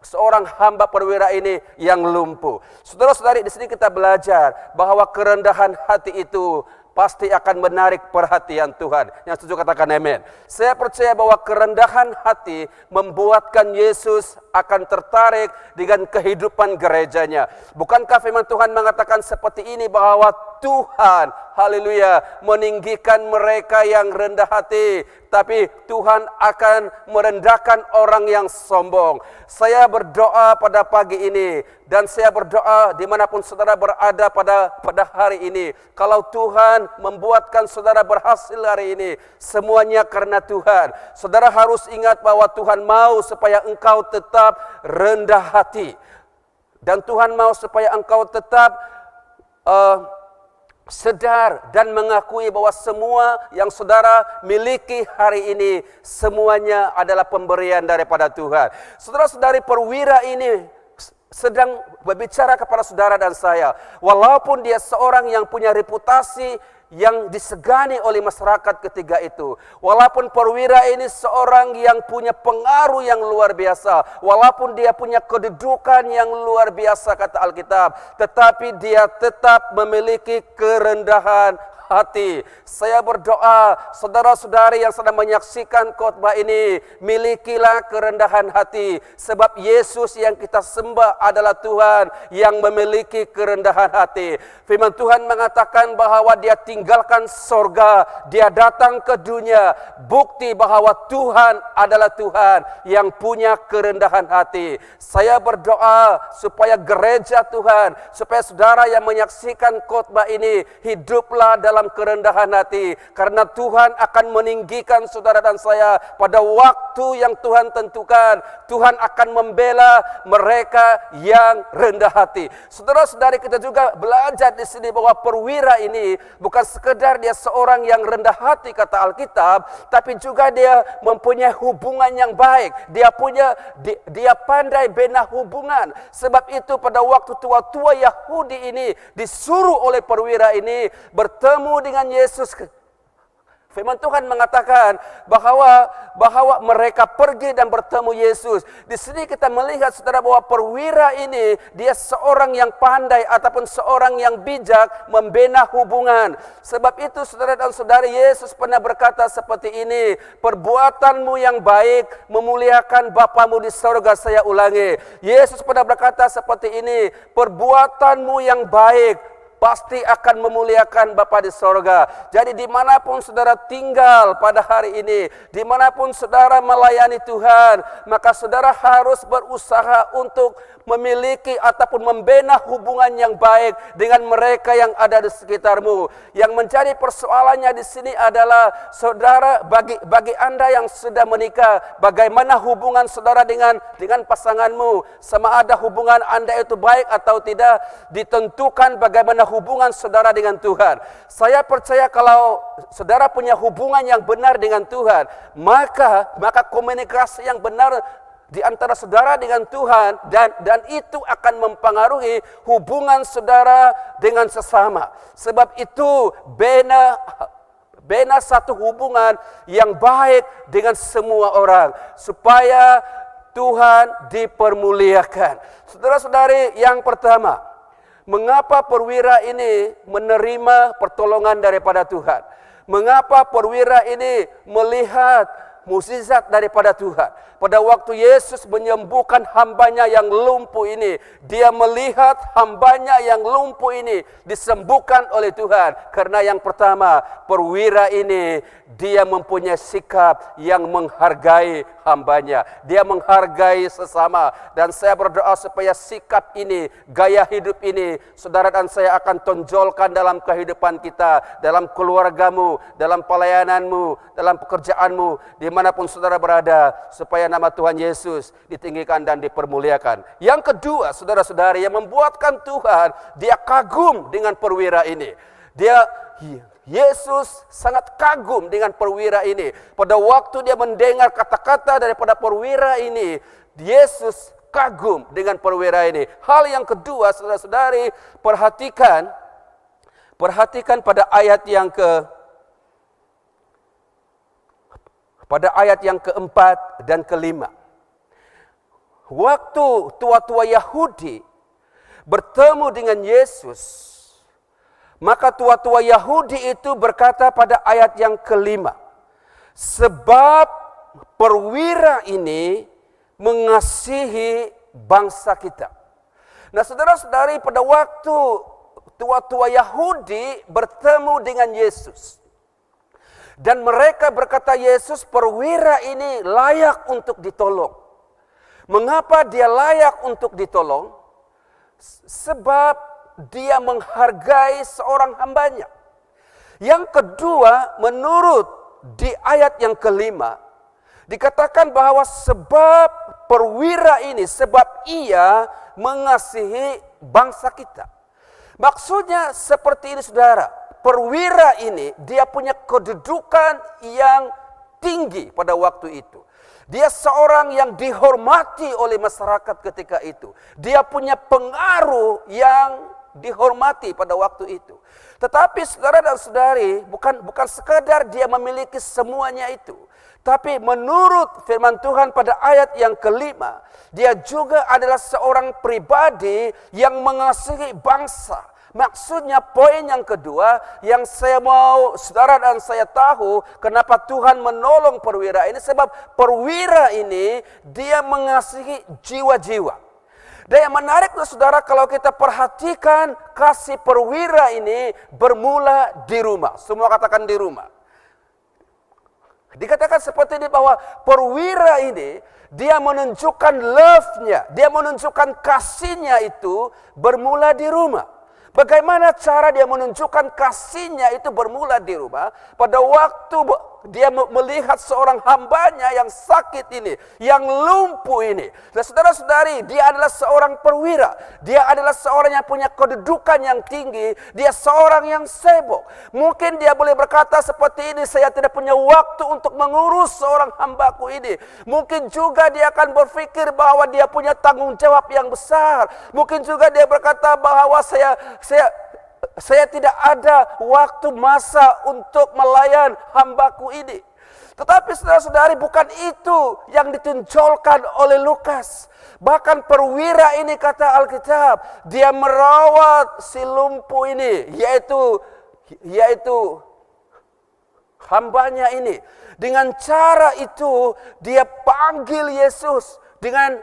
seorang hamba perwira ini yang lumpuh. Saudara-saudari, di sini kita belajar bahwa kerendahan hati itu pasti akan menarik perhatian Tuhan. Yang setuju katakan amin. Saya percaya bahwa kerendahan hati membuatkan Yesus akan tertarik dengan kehidupan gerejanya. Bukankah firman Tuhan mengatakan seperti ini, bahwa Tuhan, haleluya, meninggikan mereka yang rendah hati, tapi Tuhan akan merendahkan orang yang sombong. Saya berdoa pada pagi ini, dan saya berdoa dimanapun saudara berada pada hari ini, kalau Tuhan membuatkan saudara berhasil hari ini, semuanya karena Tuhan. Saudara harus ingat bahwa Tuhan mau supaya engkau tetap tetap rendah hati. Dan Tuhan mau supaya engkau tetap sadar dan mengakui bahwa semua yang saudara miliki hari ini semuanya adalah pemberian daripada Tuhan. Saudara-saudari, perwira ini sedang berbicara kepada saudara dan saya. Walaupun dia seorang yang punya reputasi yang disegani oleh masyarakat ketika itu. Walaupun perwira ini seorang yang punya pengaruh yang luar biasa. Walaupun dia punya kedudukan yang luar biasa kata Alkitab. Tetapi dia tetap memiliki kerendahan hati. Saya berdoa, saudara-saudari yang sedang menyaksikan khotbah ini, milikilah kerendahan hati. Sebab Yesus yang kita sembah adalah Tuhan yang memiliki kerendahan hati. Firman Tuhan mengatakan bahwa dia tinggalkan sorga, dia datang ke dunia. Bukti bahwa Tuhan adalah Tuhan yang punya kerendahan hati. Saya berdoa supaya gereja Tuhan, supaya saudara yang menyaksikan khotbah ini, hiduplah dalam kerendahan hati. Karena Tuhan akan meninggikan saudara dan saya pada waktu yang Tuhan tentukan. Tuhan akan membela mereka yang rendah hati. Saudara-saudari, kita juga belajar di sini bahwa perwira ini bukan sekedar dia seorang yang rendah hati kata Alkitab, tapi juga dia mempunyai hubungan yang baik. Dia pandai bina hubungan. Sebab itu pada waktu tua-tua Yahudi ini disuruh oleh perwira ini bertemu dengan Yesus. Firman Tuhan mengatakan bahwa mereka pergi dan bertemu Yesus. Di sini kita melihat saudara bahwa perwira ini dia seorang yang pandai ataupun seorang yang bijak membina hubungan. Sebab itu saudara dan saudari, Yesus pernah berkata seperti ini, perbuatanmu yang baik memuliakan Bapamu di sorga. Saya ulangi, Yesus pernah berkata seperti ini, perbuatanmu yang baik pasti akan memuliakan Bapa di sorga. Jadi dimanapun saudara tinggal pada hari ini, dimanapun saudara melayani Tuhan, maka saudara harus berusaha untuk memiliki ataupun membina hubungan yang baik dengan mereka yang ada di sekitarmu. Yang menjadi persoalannya di sini adalah saudara, bagi Anda yang sudah menikah, bagaimana hubungan saudara dengan pasanganmu? Sama ada hubungan Anda itu baik atau tidak ditentukan bagaimana hubungan saudara dengan Tuhan. Saya percaya kalau saudara punya hubungan yang benar dengan Tuhan, maka komunikasi yang benar di antara saudara dengan Tuhan dan itu akan mempengaruhi hubungan saudara dengan sesama. Sebab itu bina satu hubungan yang baik dengan semua orang supaya Tuhan dipermuliakan. Saudara-saudari, yang pertama, mengapa perwira ini menerima pertolongan daripada Tuhan? Mengapa perwira ini melihat mukjizat daripada Tuhan? Pada waktu Yesus menyembuhkan hambanya yang lumpuh ini, dia melihat hambanya yang lumpuh ini disembuhkan oleh Tuhan. Karena yang pertama, perwira ini dia mempunyai sikap yang menghargai hambanya. Dia menghargai sesama. Dan saya berdoa supaya sikap ini, gaya hidup ini, saudara dan saya akan tonjolkan dalam kehidupan kita, dalam keluargamu, dalam pelayananmu, dalam pekerjaanmu, dimanapun saudara berada, supaya nama Tuhan Yesus ditinggikan dan dipermuliakan. Yang kedua, saudara-saudari, yang membuatkan Tuhan dia kagum dengan perwira ini. Yesus sangat kagum dengan perwira ini. Pada waktu dia mendengar kata-kata daripada perwira ini, Yesus kagum dengan perwira ini. Hal yang kedua, saudara-saudari, perhatikan pada ayat yang keempat dan kelima. Waktu tua-tua Yahudi bertemu dengan Yesus, maka tua-tua Yahudi itu berkata pada ayat yang kelima, sebab perwira ini mengasihi bangsa kita. Nah, saudara-saudari, pada waktu tua-tua Yahudi bertemu dengan Yesus, dan mereka berkata, Yesus, perwira ini layak untuk ditolong. Mengapa dia layak untuk ditolong? Sebab dia menghargai seorang hambanya. Yang kedua, menurut di ayat yang kelima, Dikatakan bahwa sebab perwira ini, sebab ia mengasihi bangsa kita. Maksudnya seperti ini saudara, perwira ini dia punya kedudukan yang tinggi pada waktu itu. Dia seorang yang dihormati oleh masyarakat ketika itu. Dia punya pengaruh yang dihormati pada waktu itu. Tetapi saudara dan saudari, bukan sekadar dia memiliki semuanya itu. Tapi menurut firman Tuhan pada ayat yang kelima, dia juga adalah seorang pribadi yang mengasihi bangsa. Maksudnya poin yang kedua yang saya mau saudara dan saya tahu kenapa Tuhan menolong perwira ini. Sebab perwira ini dia mengasihi jiwa-jiwa. Dan yang menarik saudara kalau kita perhatikan kasih perwira ini bermula di rumah. Semua katakan di rumah. Dikatakan seperti ini bahwa perwira ini dia menunjukkan love-nya, dia menunjukkan kasihnya itu bermula di rumah. Bagaimana cara dia menunjukkan kasihnya itu bermula di rumah? Pada waktu dia melihat seorang hambanya yang sakit ini, yang lumpuh ini. Dan saudara-saudari, dia adalah seorang perwira. Dia adalah seorang yang punya kedudukan yang tinggi. Dia seorang yang sibuk. Mungkin dia boleh berkata seperti ini, saya tidak punya waktu untuk mengurus seorang hambaku ini. Mungkin juga dia akan berpikir bahwa dia punya tanggung jawab yang besar. Mungkin juga dia berkata bahwa saya tidak ada waktu masa untuk melayan hambaku ini. Tetapi saudara-saudari, bukan itu yang ditunjukkan oleh Lukas. Bahkan perwira ini kata Alkitab, dia merawat si lumpuh ini, yaitu hambanya ini. Dengan cara itu dia panggil Yesus dengan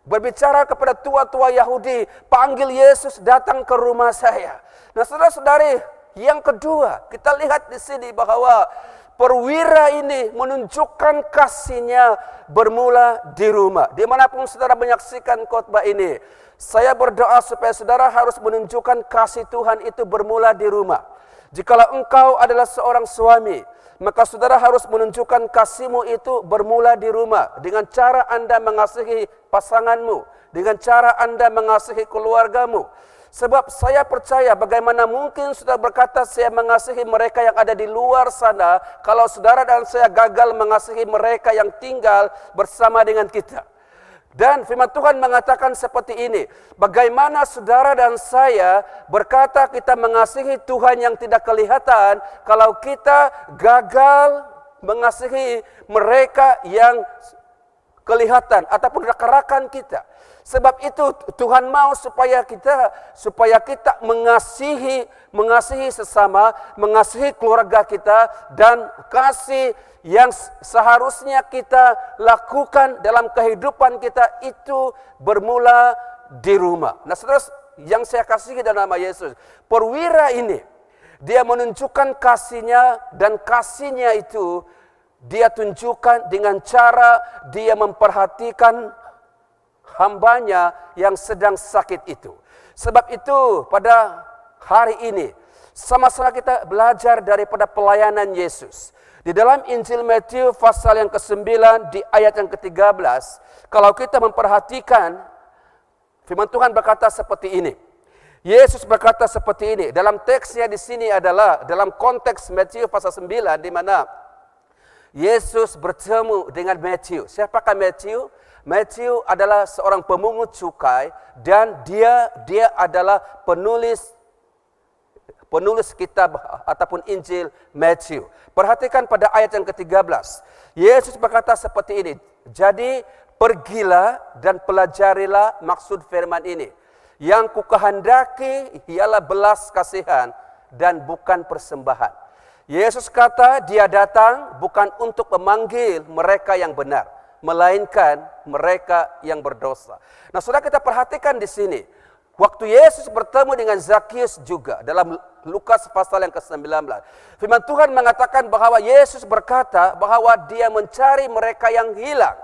berbicara kepada tua-tua Yahudi, panggil Yesus datang ke rumah saya. Nah, saudara-saudari, yang kedua, kita lihat di sini bahwa perwira ini menunjukkan kasihnya bermula di rumah. Dimanapun saudara menyaksikan khotbah ini, saya berdoa supaya saudara harus menunjukkan kasih Tuhan itu bermula di rumah. Jikalau engkau adalah seorang suami, maka saudara harus menunjukkan kasihmu itu bermula di rumah. Dengan cara Anda mengasihi pasanganmu. Dengan cara Anda mengasihi keluargamu. Sebab saya percaya bagaimana mungkin saudara berkata saya mengasihi mereka yang ada di luar sana, kalau saudara dan saya gagal mengasihi mereka yang tinggal bersama dengan kita. Dan firman Tuhan mengatakan seperti ini, bagaimana saudara dan saya berkata kita mengasihi Tuhan yang tidak kelihatan, kalau kita gagal mengasihi mereka yang kelihatan ataupun rakan-rakan kita. Sebab itu Tuhan mau supaya kita mengasihi sesama, mengasihi keluarga kita, dan kasih yang seharusnya kita lakukan dalam kehidupan kita itu bermula di rumah. Nah, saudara yang saya kasihi dalam nama Yesus, perwira ini dia menunjukkan kasihnya, dan kasihnya itu dia tunjukkan dengan cara dia memperhatikan hambanya yang sedang sakit itu. Sebab itu pada hari ini sama-sama kita belajar daripada pelayanan Yesus. Di dalam Injil Matius pasal yang ke-9 di ayat yang ke-13, kalau kita memperhatikan, firman Tuhan berkata seperti ini. Yesus berkata seperti ini. Dalam teksnya di sini adalah dalam konteks Matius pasal 9 di mana Yesus bertemu dengan Matius. Siapakah Matius? Matius adalah seorang pemungut cukai dan dia adalah penulis kitab ataupun Injil Matius. Perhatikan pada ayat yang ke-13. Yesus berkata seperti ini. Jadi pergilah dan pelajarilah maksud firman ini. Yang kukehendaki ialah belas kasihan dan bukan persembahan. Yesus kata dia datang bukan untuk memanggil mereka yang benar, melainkan mereka yang berdosa. Nah, saudara, kita perhatikan di sini. Waktu Yesus bertemu dengan Zakius juga dalam Lukas pasal yang ke-19. Firman Tuhan mengatakan bahwa Yesus berkata bahwa dia mencari mereka yang hilang.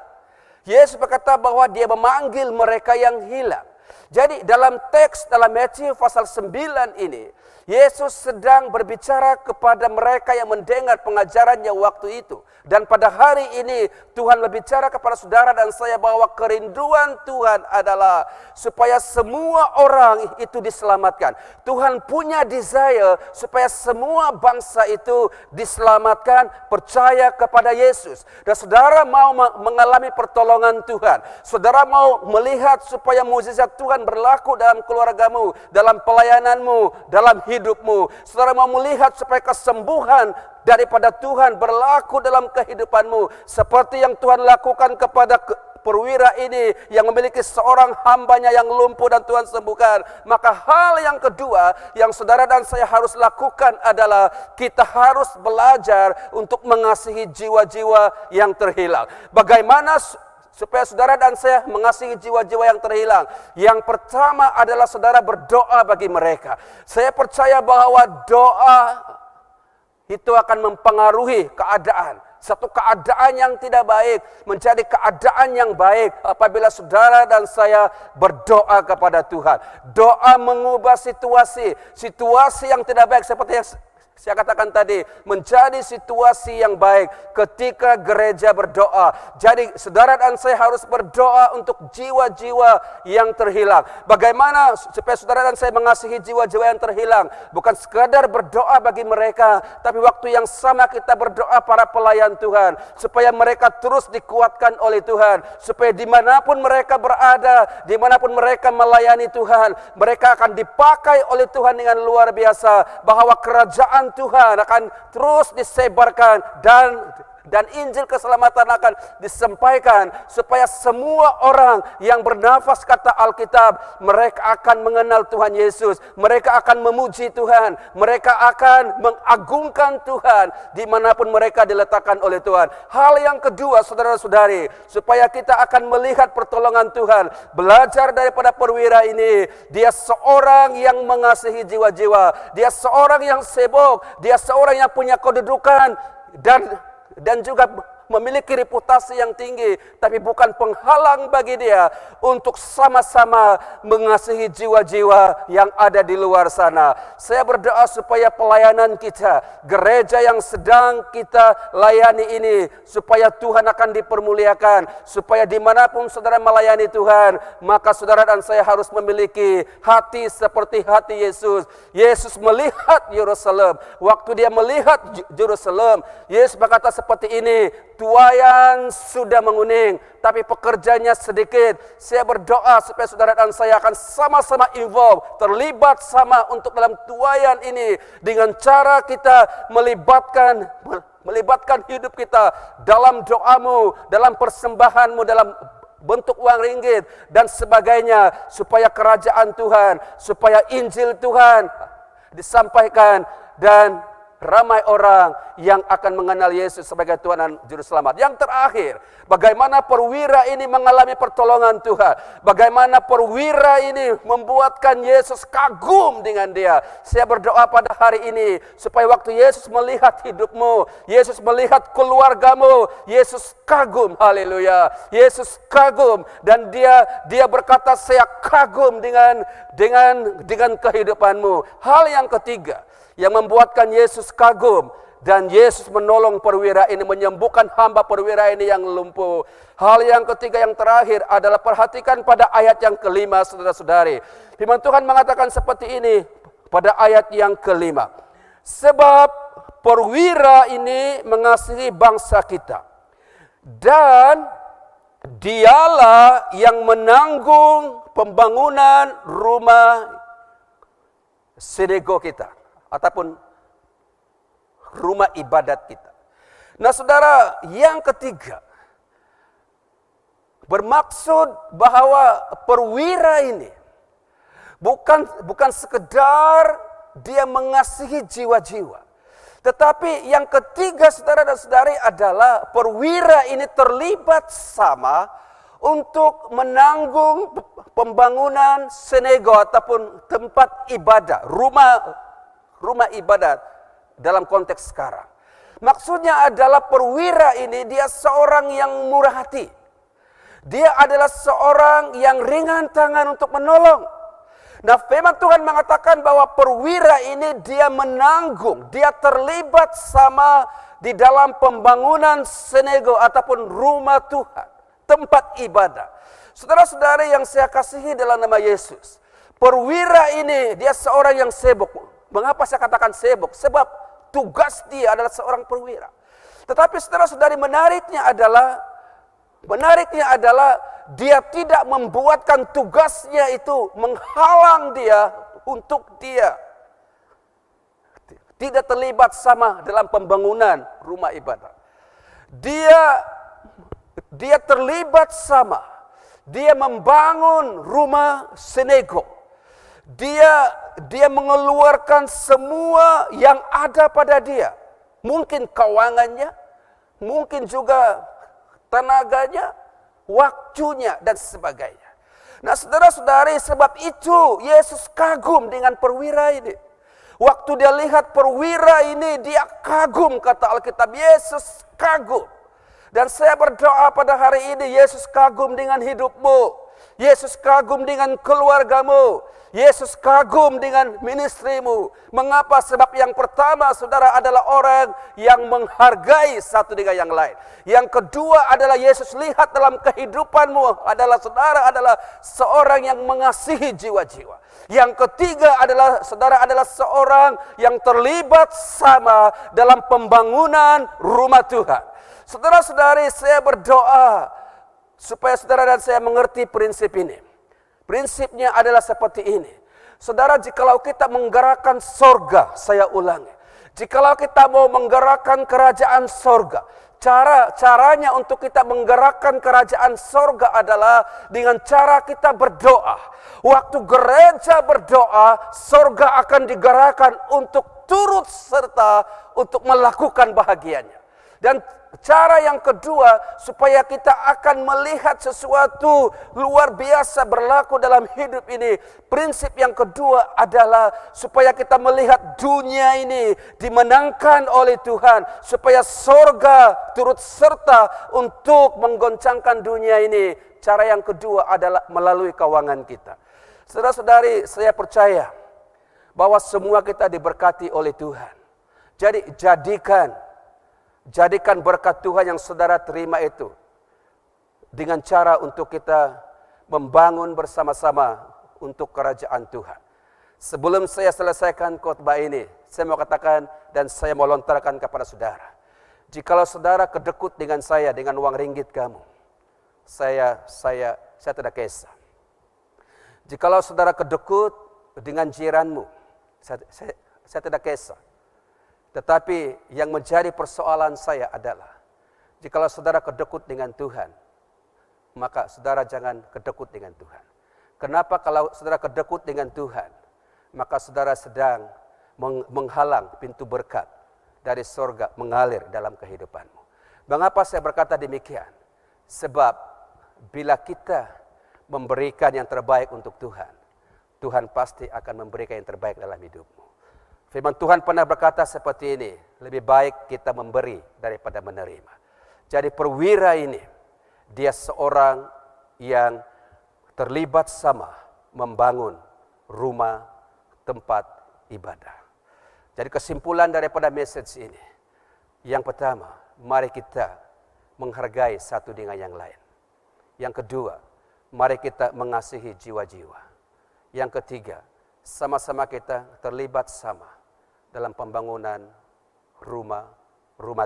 Yesus berkata bahwa dia memanggil mereka yang hilang. Jadi dalam teks dalam Matius pasal 9 ini, Yesus sedang berbicara kepada mereka yang mendengar pengajarannya waktu itu. Dan pada hari ini Tuhan berbicara kepada saudara dan saya bahwa kerinduan Tuhan adalah supaya semua orang itu diselamatkan. Tuhan punya desire supaya semua bangsa itu diselamatkan, percaya kepada Yesus. Dan saudara mau mengalami pertolongan Tuhan. Saudara mau melihat supaya mukjizat Tuhan berlaku dalam keluargamu, dalam pelayananmu, dalam hidupmu. Saudara mau melihat supaya kesembuhan daripada Tuhan berlaku dalam kehidupanmu. Seperti yang Tuhan lakukan kepada perwira ini yang memiliki seorang hambanya yang lumpuh dan Tuhan sembuhkan. Maka hal yang kedua yang saudara dan saya harus lakukan adalah kita harus belajar untuk mengasihi jiwa-jiwa yang terhilang. Bagaimana supaya saudara dan saya mengasihi jiwa-jiwa yang terhilang? Yang pertama adalah saudara berdoa bagi mereka. Saya percaya bahwa doa itu akan mempengaruhi keadaan. Satu keadaan yang tidak baik menjadi keadaan yang baik apabila saudara dan saya berdoa kepada Tuhan. Doa mengubah situasi yang tidak baik seperti yang saya katakan tadi, menjadi situasi yang baik ketika gereja berdoa. Jadi saudara dan saya harus berdoa untuk jiwa-jiwa yang terhilang. Bagaimana supaya saudara dan saya mengasihi jiwa-jiwa yang terhilang? Bukan sekadar berdoa bagi mereka, tapi waktu yang sama kita berdoa para pelayan Tuhan, supaya mereka terus dikuatkan oleh Tuhan, supaya dimanapun mereka berada, dimanapun mereka melayani Tuhan, mereka akan dipakai oleh Tuhan dengan luar biasa, bahwa kerajaan Tuhan akan terus disebarkan dan Injil keselamatan akan disampaikan supaya semua orang yang bernafas, kata Alkitab, mereka akan mengenal Tuhan Yesus, mereka akan memuji Tuhan, mereka akan mengagungkan Tuhan dimanapun mereka diletakkan oleh Tuhan. Hal yang kedua saudara-saudari, supaya kita akan melihat pertolongan Tuhan, belajar daripada perwira ini. Dia seorang yang mengasihi jiwa-jiwa, dia seorang yang sibuk, dia seorang yang punya kedudukan dan juga memiliki reputasi yang tinggi, tapi bukan penghalang bagi dia untuk sama-sama mengasihi jiwa-jiwa yang ada di luar sana. Saya berdoa supaya pelayanan kita, gereja yang sedang kita layani ini, supaya Tuhan akan dipermuliakan, supaya dimanapun saudara melayani Tuhan, maka saudara dan saya harus memiliki hati seperti hati Yesus. Yesus melihat Yerusalem. Waktu dia melihat Yerusalem, Yesus berkata seperti ini, tuaian sudah menguning, tapi pekerjanya sedikit. Saya berdoa supaya saudara dan saya akan sama-sama involve, terlibat sama untuk dalam tuaian ini, dengan cara kita melibatkan hidup kita dalam doamu, dalam persembahanmu, dalam bentuk uang ringgit dan sebagainya, supaya kerajaan Tuhan, supaya Injil Tuhan disampaikan dan ramai orang yang akan mengenal Yesus sebagai Tuhan dan Juru Selamat. Yang terakhir, bagaimana perwira ini mengalami pertolongan Tuhan. Bagaimana perwira ini membuatkan Yesus kagum dengan dia. Saya berdoa pada hari ini, supaya waktu Yesus melihat hidupmu, Yesus melihat keluargamu, Yesus kagum. Haleluya. Yesus kagum, dan dia berkata, saya kagum dengan kehidupanmu. Hal yang ketiga yang membuatkan Yesus kagum, dan Yesus menolong perwira ini, menyembuhkan hamba perwira ini yang lumpuh. Hal yang ketiga yang terakhir adalah perhatikan pada ayat yang kelima, saudara-saudari. Firman Tuhan mengatakan seperti ini pada ayat yang kelima. Sebab perwira ini mengasihi bangsa kita, dan dialah yang menanggung pembangunan rumah sinagog kita, ataupun rumah ibadat kita. Nah saudara, yang ketiga, bermaksud bahwa perwira ini bukan sekedar dia mengasihi jiwa-jiwa, tetapi yang ketiga saudara dan saudari adalah perwira ini terlibat sama untuk menanggung pembangunan sinagog ataupun tempat ibadah, rumah ibadat dalam konteks sekarang. Maksudnya adalah perwira ini dia seorang yang murah hati. Dia adalah seorang yang ringan tangan untuk menolong. Nah, firman Tuhan mengatakan bahwa perwira ini dia menanggung, dia terlibat sama di dalam pembangunan synagoge ataupun rumah Tuhan, tempat ibadah. Saudara-saudari yang saya kasihi dalam nama Yesus, perwira ini dia seorang yang sibuk. Mengapa saya katakan sibuk? Sebab tugas dia adalah seorang perwira. Tetapi saudara-saudari menariknya adalah dia tidak membuatkan tugasnya itu menghalang dia untuk dia tidak terlibat sama dalam pembangunan rumah ibadah. Dia terlibat sama. Dia membangun rumah synagoge. Dia mengeluarkan semua yang ada pada dia. Mungkin keuangannya, mungkin juga tenaganya, waktunya, dan sebagainya. Nah, saudara-saudari, sebab itu Yesus kagum dengan perwira ini. Waktu dia lihat perwira ini, dia kagum, kata Alkitab. Yesus kagum. Dan saya berdoa pada hari ini, Yesus kagum dengan hidupmu. Yesus kagum dengan keluargamu. Yesus kagum dengan ministrimu. Mengapa? Sebab yang pertama, saudara, adalah orang yang menghargai satu dengan yang lain. Yang kedua adalah Yesus lihat dalam kehidupanmu adalah seorang yang mengasihi jiwa-jiwa. Yang ketiga adalah saudara adalah seorang yang terlibat sama dalam pembangunan rumah Tuhan. Saudara-saudari, saya berdoa supaya saudara dan saya mengerti prinsip ini. Prinsipnya adalah seperti ini. Saudara, jikalau kita menggerakkan sorga, saya ulangi. Jikalau kita mau menggerakkan kerajaan sorga, caranya untuk kita menggerakkan kerajaan sorga adalah dengan cara kita berdoa. Waktu gereja berdoa, sorga akan digerakkan untuk turut serta untuk melakukan bahagianya. Dan cara yang kedua, supaya kita akan melihat sesuatu luar biasa berlaku dalam hidup ini. Prinsip yang kedua adalah supaya kita melihat dunia ini dimenangkan oleh Tuhan. Supaya sorga turut serta untuk menggoncangkan dunia ini. Cara yang kedua adalah melalui keuangan kita. Saudara-saudari, saya percaya bahwa semua kita diberkati oleh Tuhan. Jadi jadikan berkat Tuhan yang saudara terima itu dengan cara untuk kita membangun bersama-sama untuk kerajaan Tuhan. Sebelum saya selesaikan khotbah ini, saya mau katakan dan saya mau lontarkan kepada saudara. Jikalau saudara kedekut dengan saya dengan uang ringgit kamu, saya tidak kisah. Jikalau saudara kedekut dengan jiranmu, saya tidak kisah. Tetapi yang menjadi persoalan saya adalah, jikalau saudara kedekut dengan Tuhan, maka saudara jangan kedekut dengan Tuhan. Kenapa? Kalau saudara kedekut dengan Tuhan, maka saudara sedang menghalang pintu berkat dari sorga mengalir dalam kehidupanmu. Mengapa saya berkata demikian? Sebab bila kita memberikan yang terbaik untuk Tuhan, Tuhan pasti akan memberikan yang terbaik dalam hidupmu. Firman Tuhan pernah berkata seperti ini, lebih baik kita memberi daripada menerima. Jadi perwira ini, dia seorang yang terlibat sama membangun rumah tempat ibadah. Jadi kesimpulan daripada message ini, yang pertama, mari kita menghargai satu dengan yang lain. Yang kedua, mari kita mengasihi jiwa-jiwa. Yang ketiga, sama-sama kita terlibat sama dalam pembangunan rumah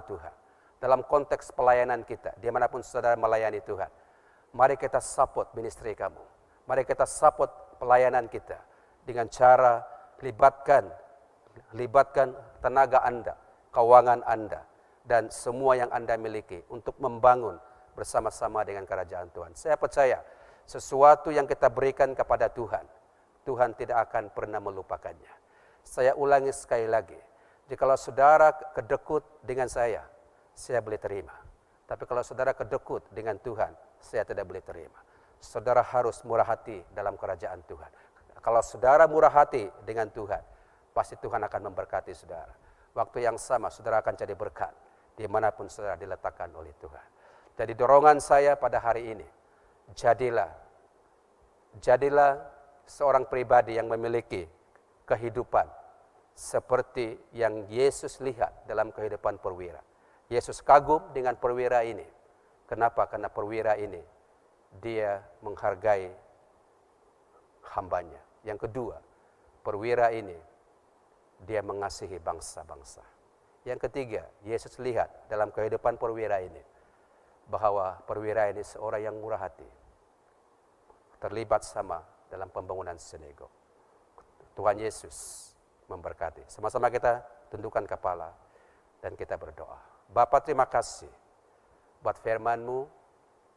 Tuhan. Dalam konteks pelayanan kita, dimanapun saudara melayani Tuhan, mari kita support ministry kamu. Mari kita support pelayanan kita dengan cara libatkan tenaga Anda, keuangan Anda, dan semua yang Anda miliki untuk membangun bersama-sama dengan kerajaan Tuhan. Saya percaya sesuatu yang kita berikan kepada Tuhan, Tuhan tidak akan pernah melupakannya. Saya ulangi sekali lagi, jikalau saudara kedekut dengan saya boleh terima. Tapi kalau saudara kedekut dengan Tuhan, saya tidak boleh terima. Saudara harus murah hati dalam kerajaan Tuhan. Kalau saudara murah hati dengan Tuhan, pasti Tuhan akan memberkati saudara. Waktu yang sama, saudara akan jadi berkat dimanapun saudara diletakkan oleh Tuhan. Jadi dorongan saya pada hari ini, jadilah seorang pribadi yang memiliki kehidupan seperti yang Yesus lihat dalam kehidupan perwira. Yesus kagum dengan perwira ini. Kenapa? Karena perwira ini dia menghargai hambanya. Yang kedua, perwira ini dia mengasihi bangsa-bangsa. Yang ketiga, Yesus lihat dalam kehidupan perwira ini bahwa perwira ini seorang yang murah hati, terlibat sama dalam pembangunan sinagog. Tuhan Yesus memberkati. Sama-sama kita tundukkan kepala dan kita berdoa. Bapa, terima kasih buat firman-Mu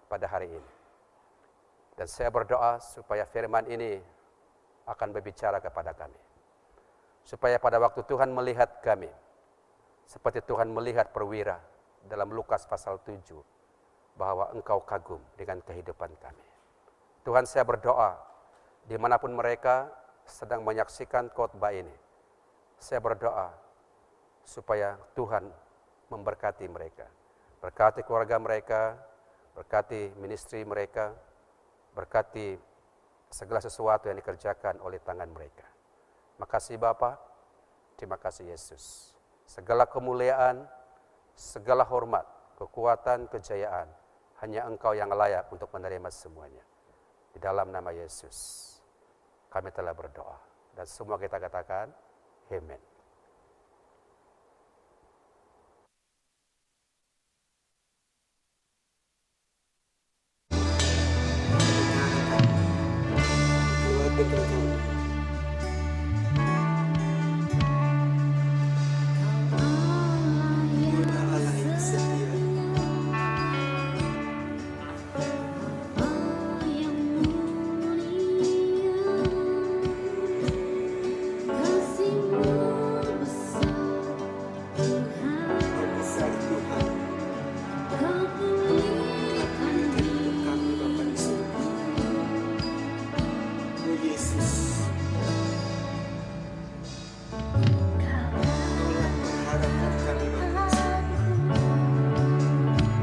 pada hari ini. Dan saya berdoa supaya firman ini akan berbicara kepada kami. Supaya pada waktu Tuhan melihat kami, seperti Tuhan melihat perwira dalam Lukas pasal 7, bahwa Engkau kagum dengan kehidupan kami. Tuhan, saya berdoa dimanapun mereka sedang menyaksikan khotbah ini. Saya berdoa supaya Tuhan memberkati mereka. Berkati keluarga mereka, berkati ministry mereka, berkati segala sesuatu yang dikerjakan oleh tangan mereka. Makasih Bapa, terima kasih Yesus. Segala kemuliaan, segala hormat, kekuatan, kejayaan, hanya Engkau yang layak untuk menerima semuanya. Di dalam nama Yesus, kami telah berdoa. Dan semua kita katakan, Amen. Keluarga kita. Allah yang setia. Besar Tuhan. Kami Bapa di surga. Oh Yesus. Tolong perharapan kami Bapa di surga.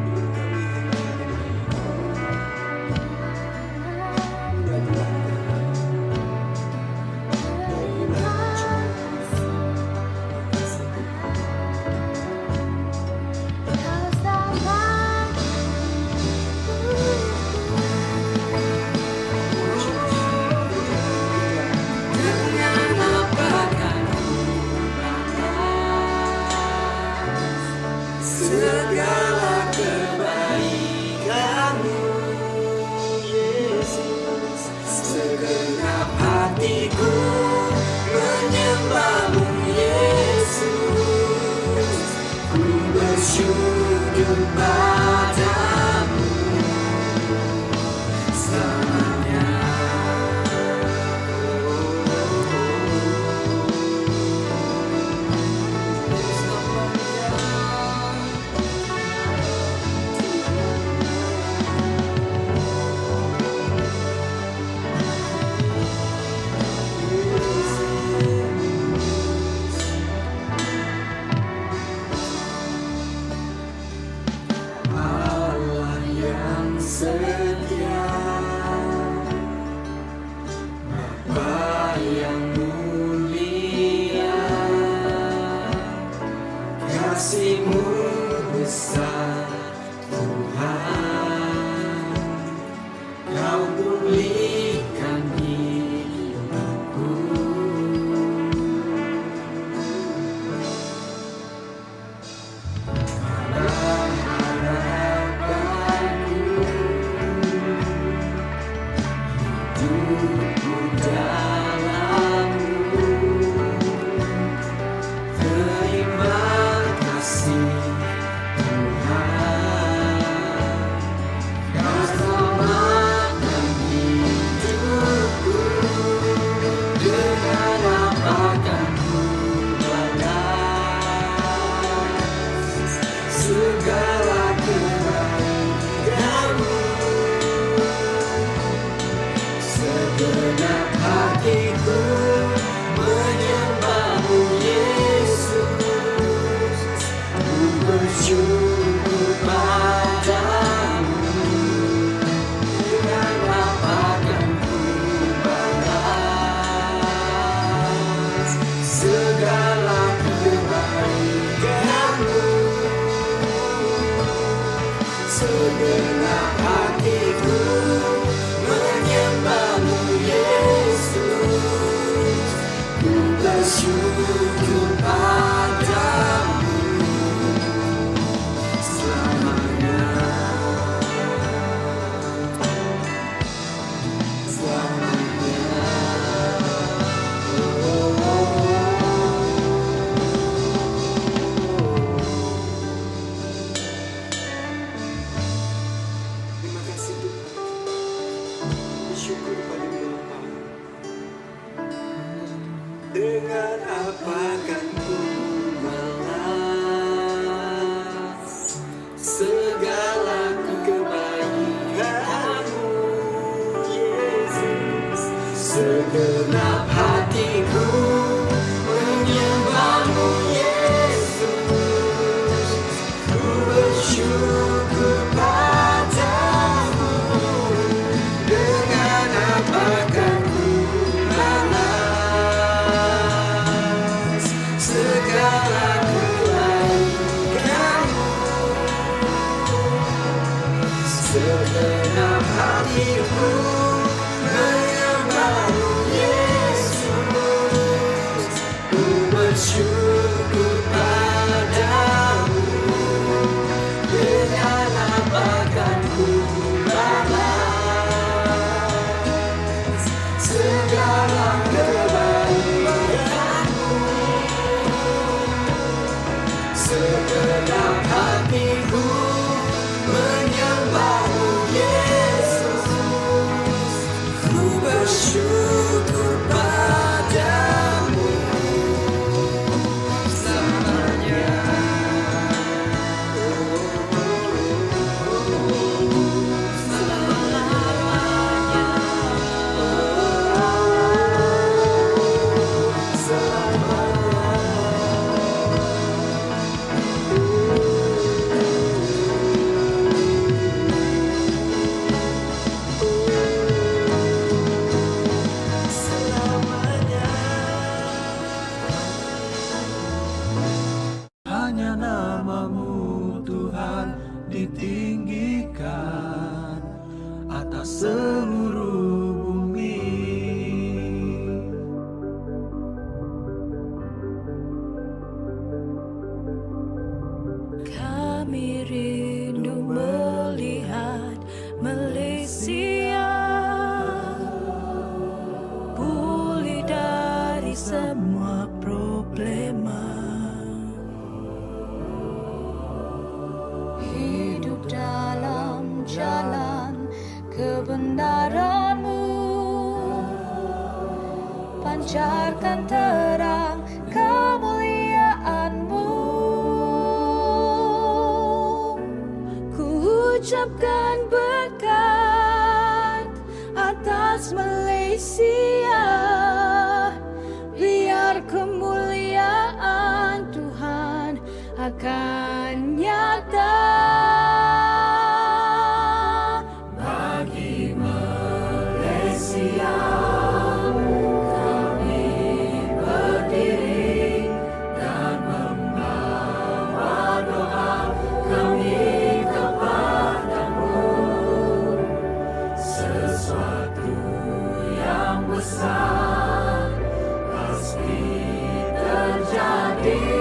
Hidup kami hanya mudah-mudahan segala kebaikan-Mu, Yesus. Segenap hatiku menyembah-Mu, Yesus. Ku bersyukur padamu selamanya. Allah yang setia, Bapa yang mulia, kasih-Mu besar Tuhan. Kau pulihkan hidupku. Hidupku dalam-Mu. Terima kasih Tuhan. Kau selamatkan hidupku. Dengan apa akan ku balas segala kebaikan-Mu. Segenap hatiku menyembah-Mu, Yesus. Ku bersyukur padamu. Dengan apa akan ku balas segenap hatiku menyembahmu Yesus, ku bersyukur padamu selamanya, selamanya. Terima kasih Tuhan, bersyukur padamu Bapa. Dengan apa kan ku balas segala kebaikanmu Yesus, segenap hatiku menyembahmu Yesus, ku bersyukur padamu. Dengan apa kan ku balas segala kebaikanmu, segenap hatiku menyembahmu Yesus, ku bersyukur padamu. Dengan apa kan ku balas segala kebaikanmu, segenap hatiku menyembahmu Yesus, ku bersyukur padamu selamanya. Hanya namamu Tuhan ditinggikan atas seluruh bumi. Kami rindu melihat Malaysia pulih dari semua problema. Hidup dalam jalan kebenaran-Mu, pancarkan terang kemuliaan-Mu. Ku ucapkan berkat atas Malaysia, biar kemuliaan Tuhan akan nyata. Bagi Malaysia kami berdiri dan membawa doa kami kepadamu. Sesuatu yang besar pasti terjadi.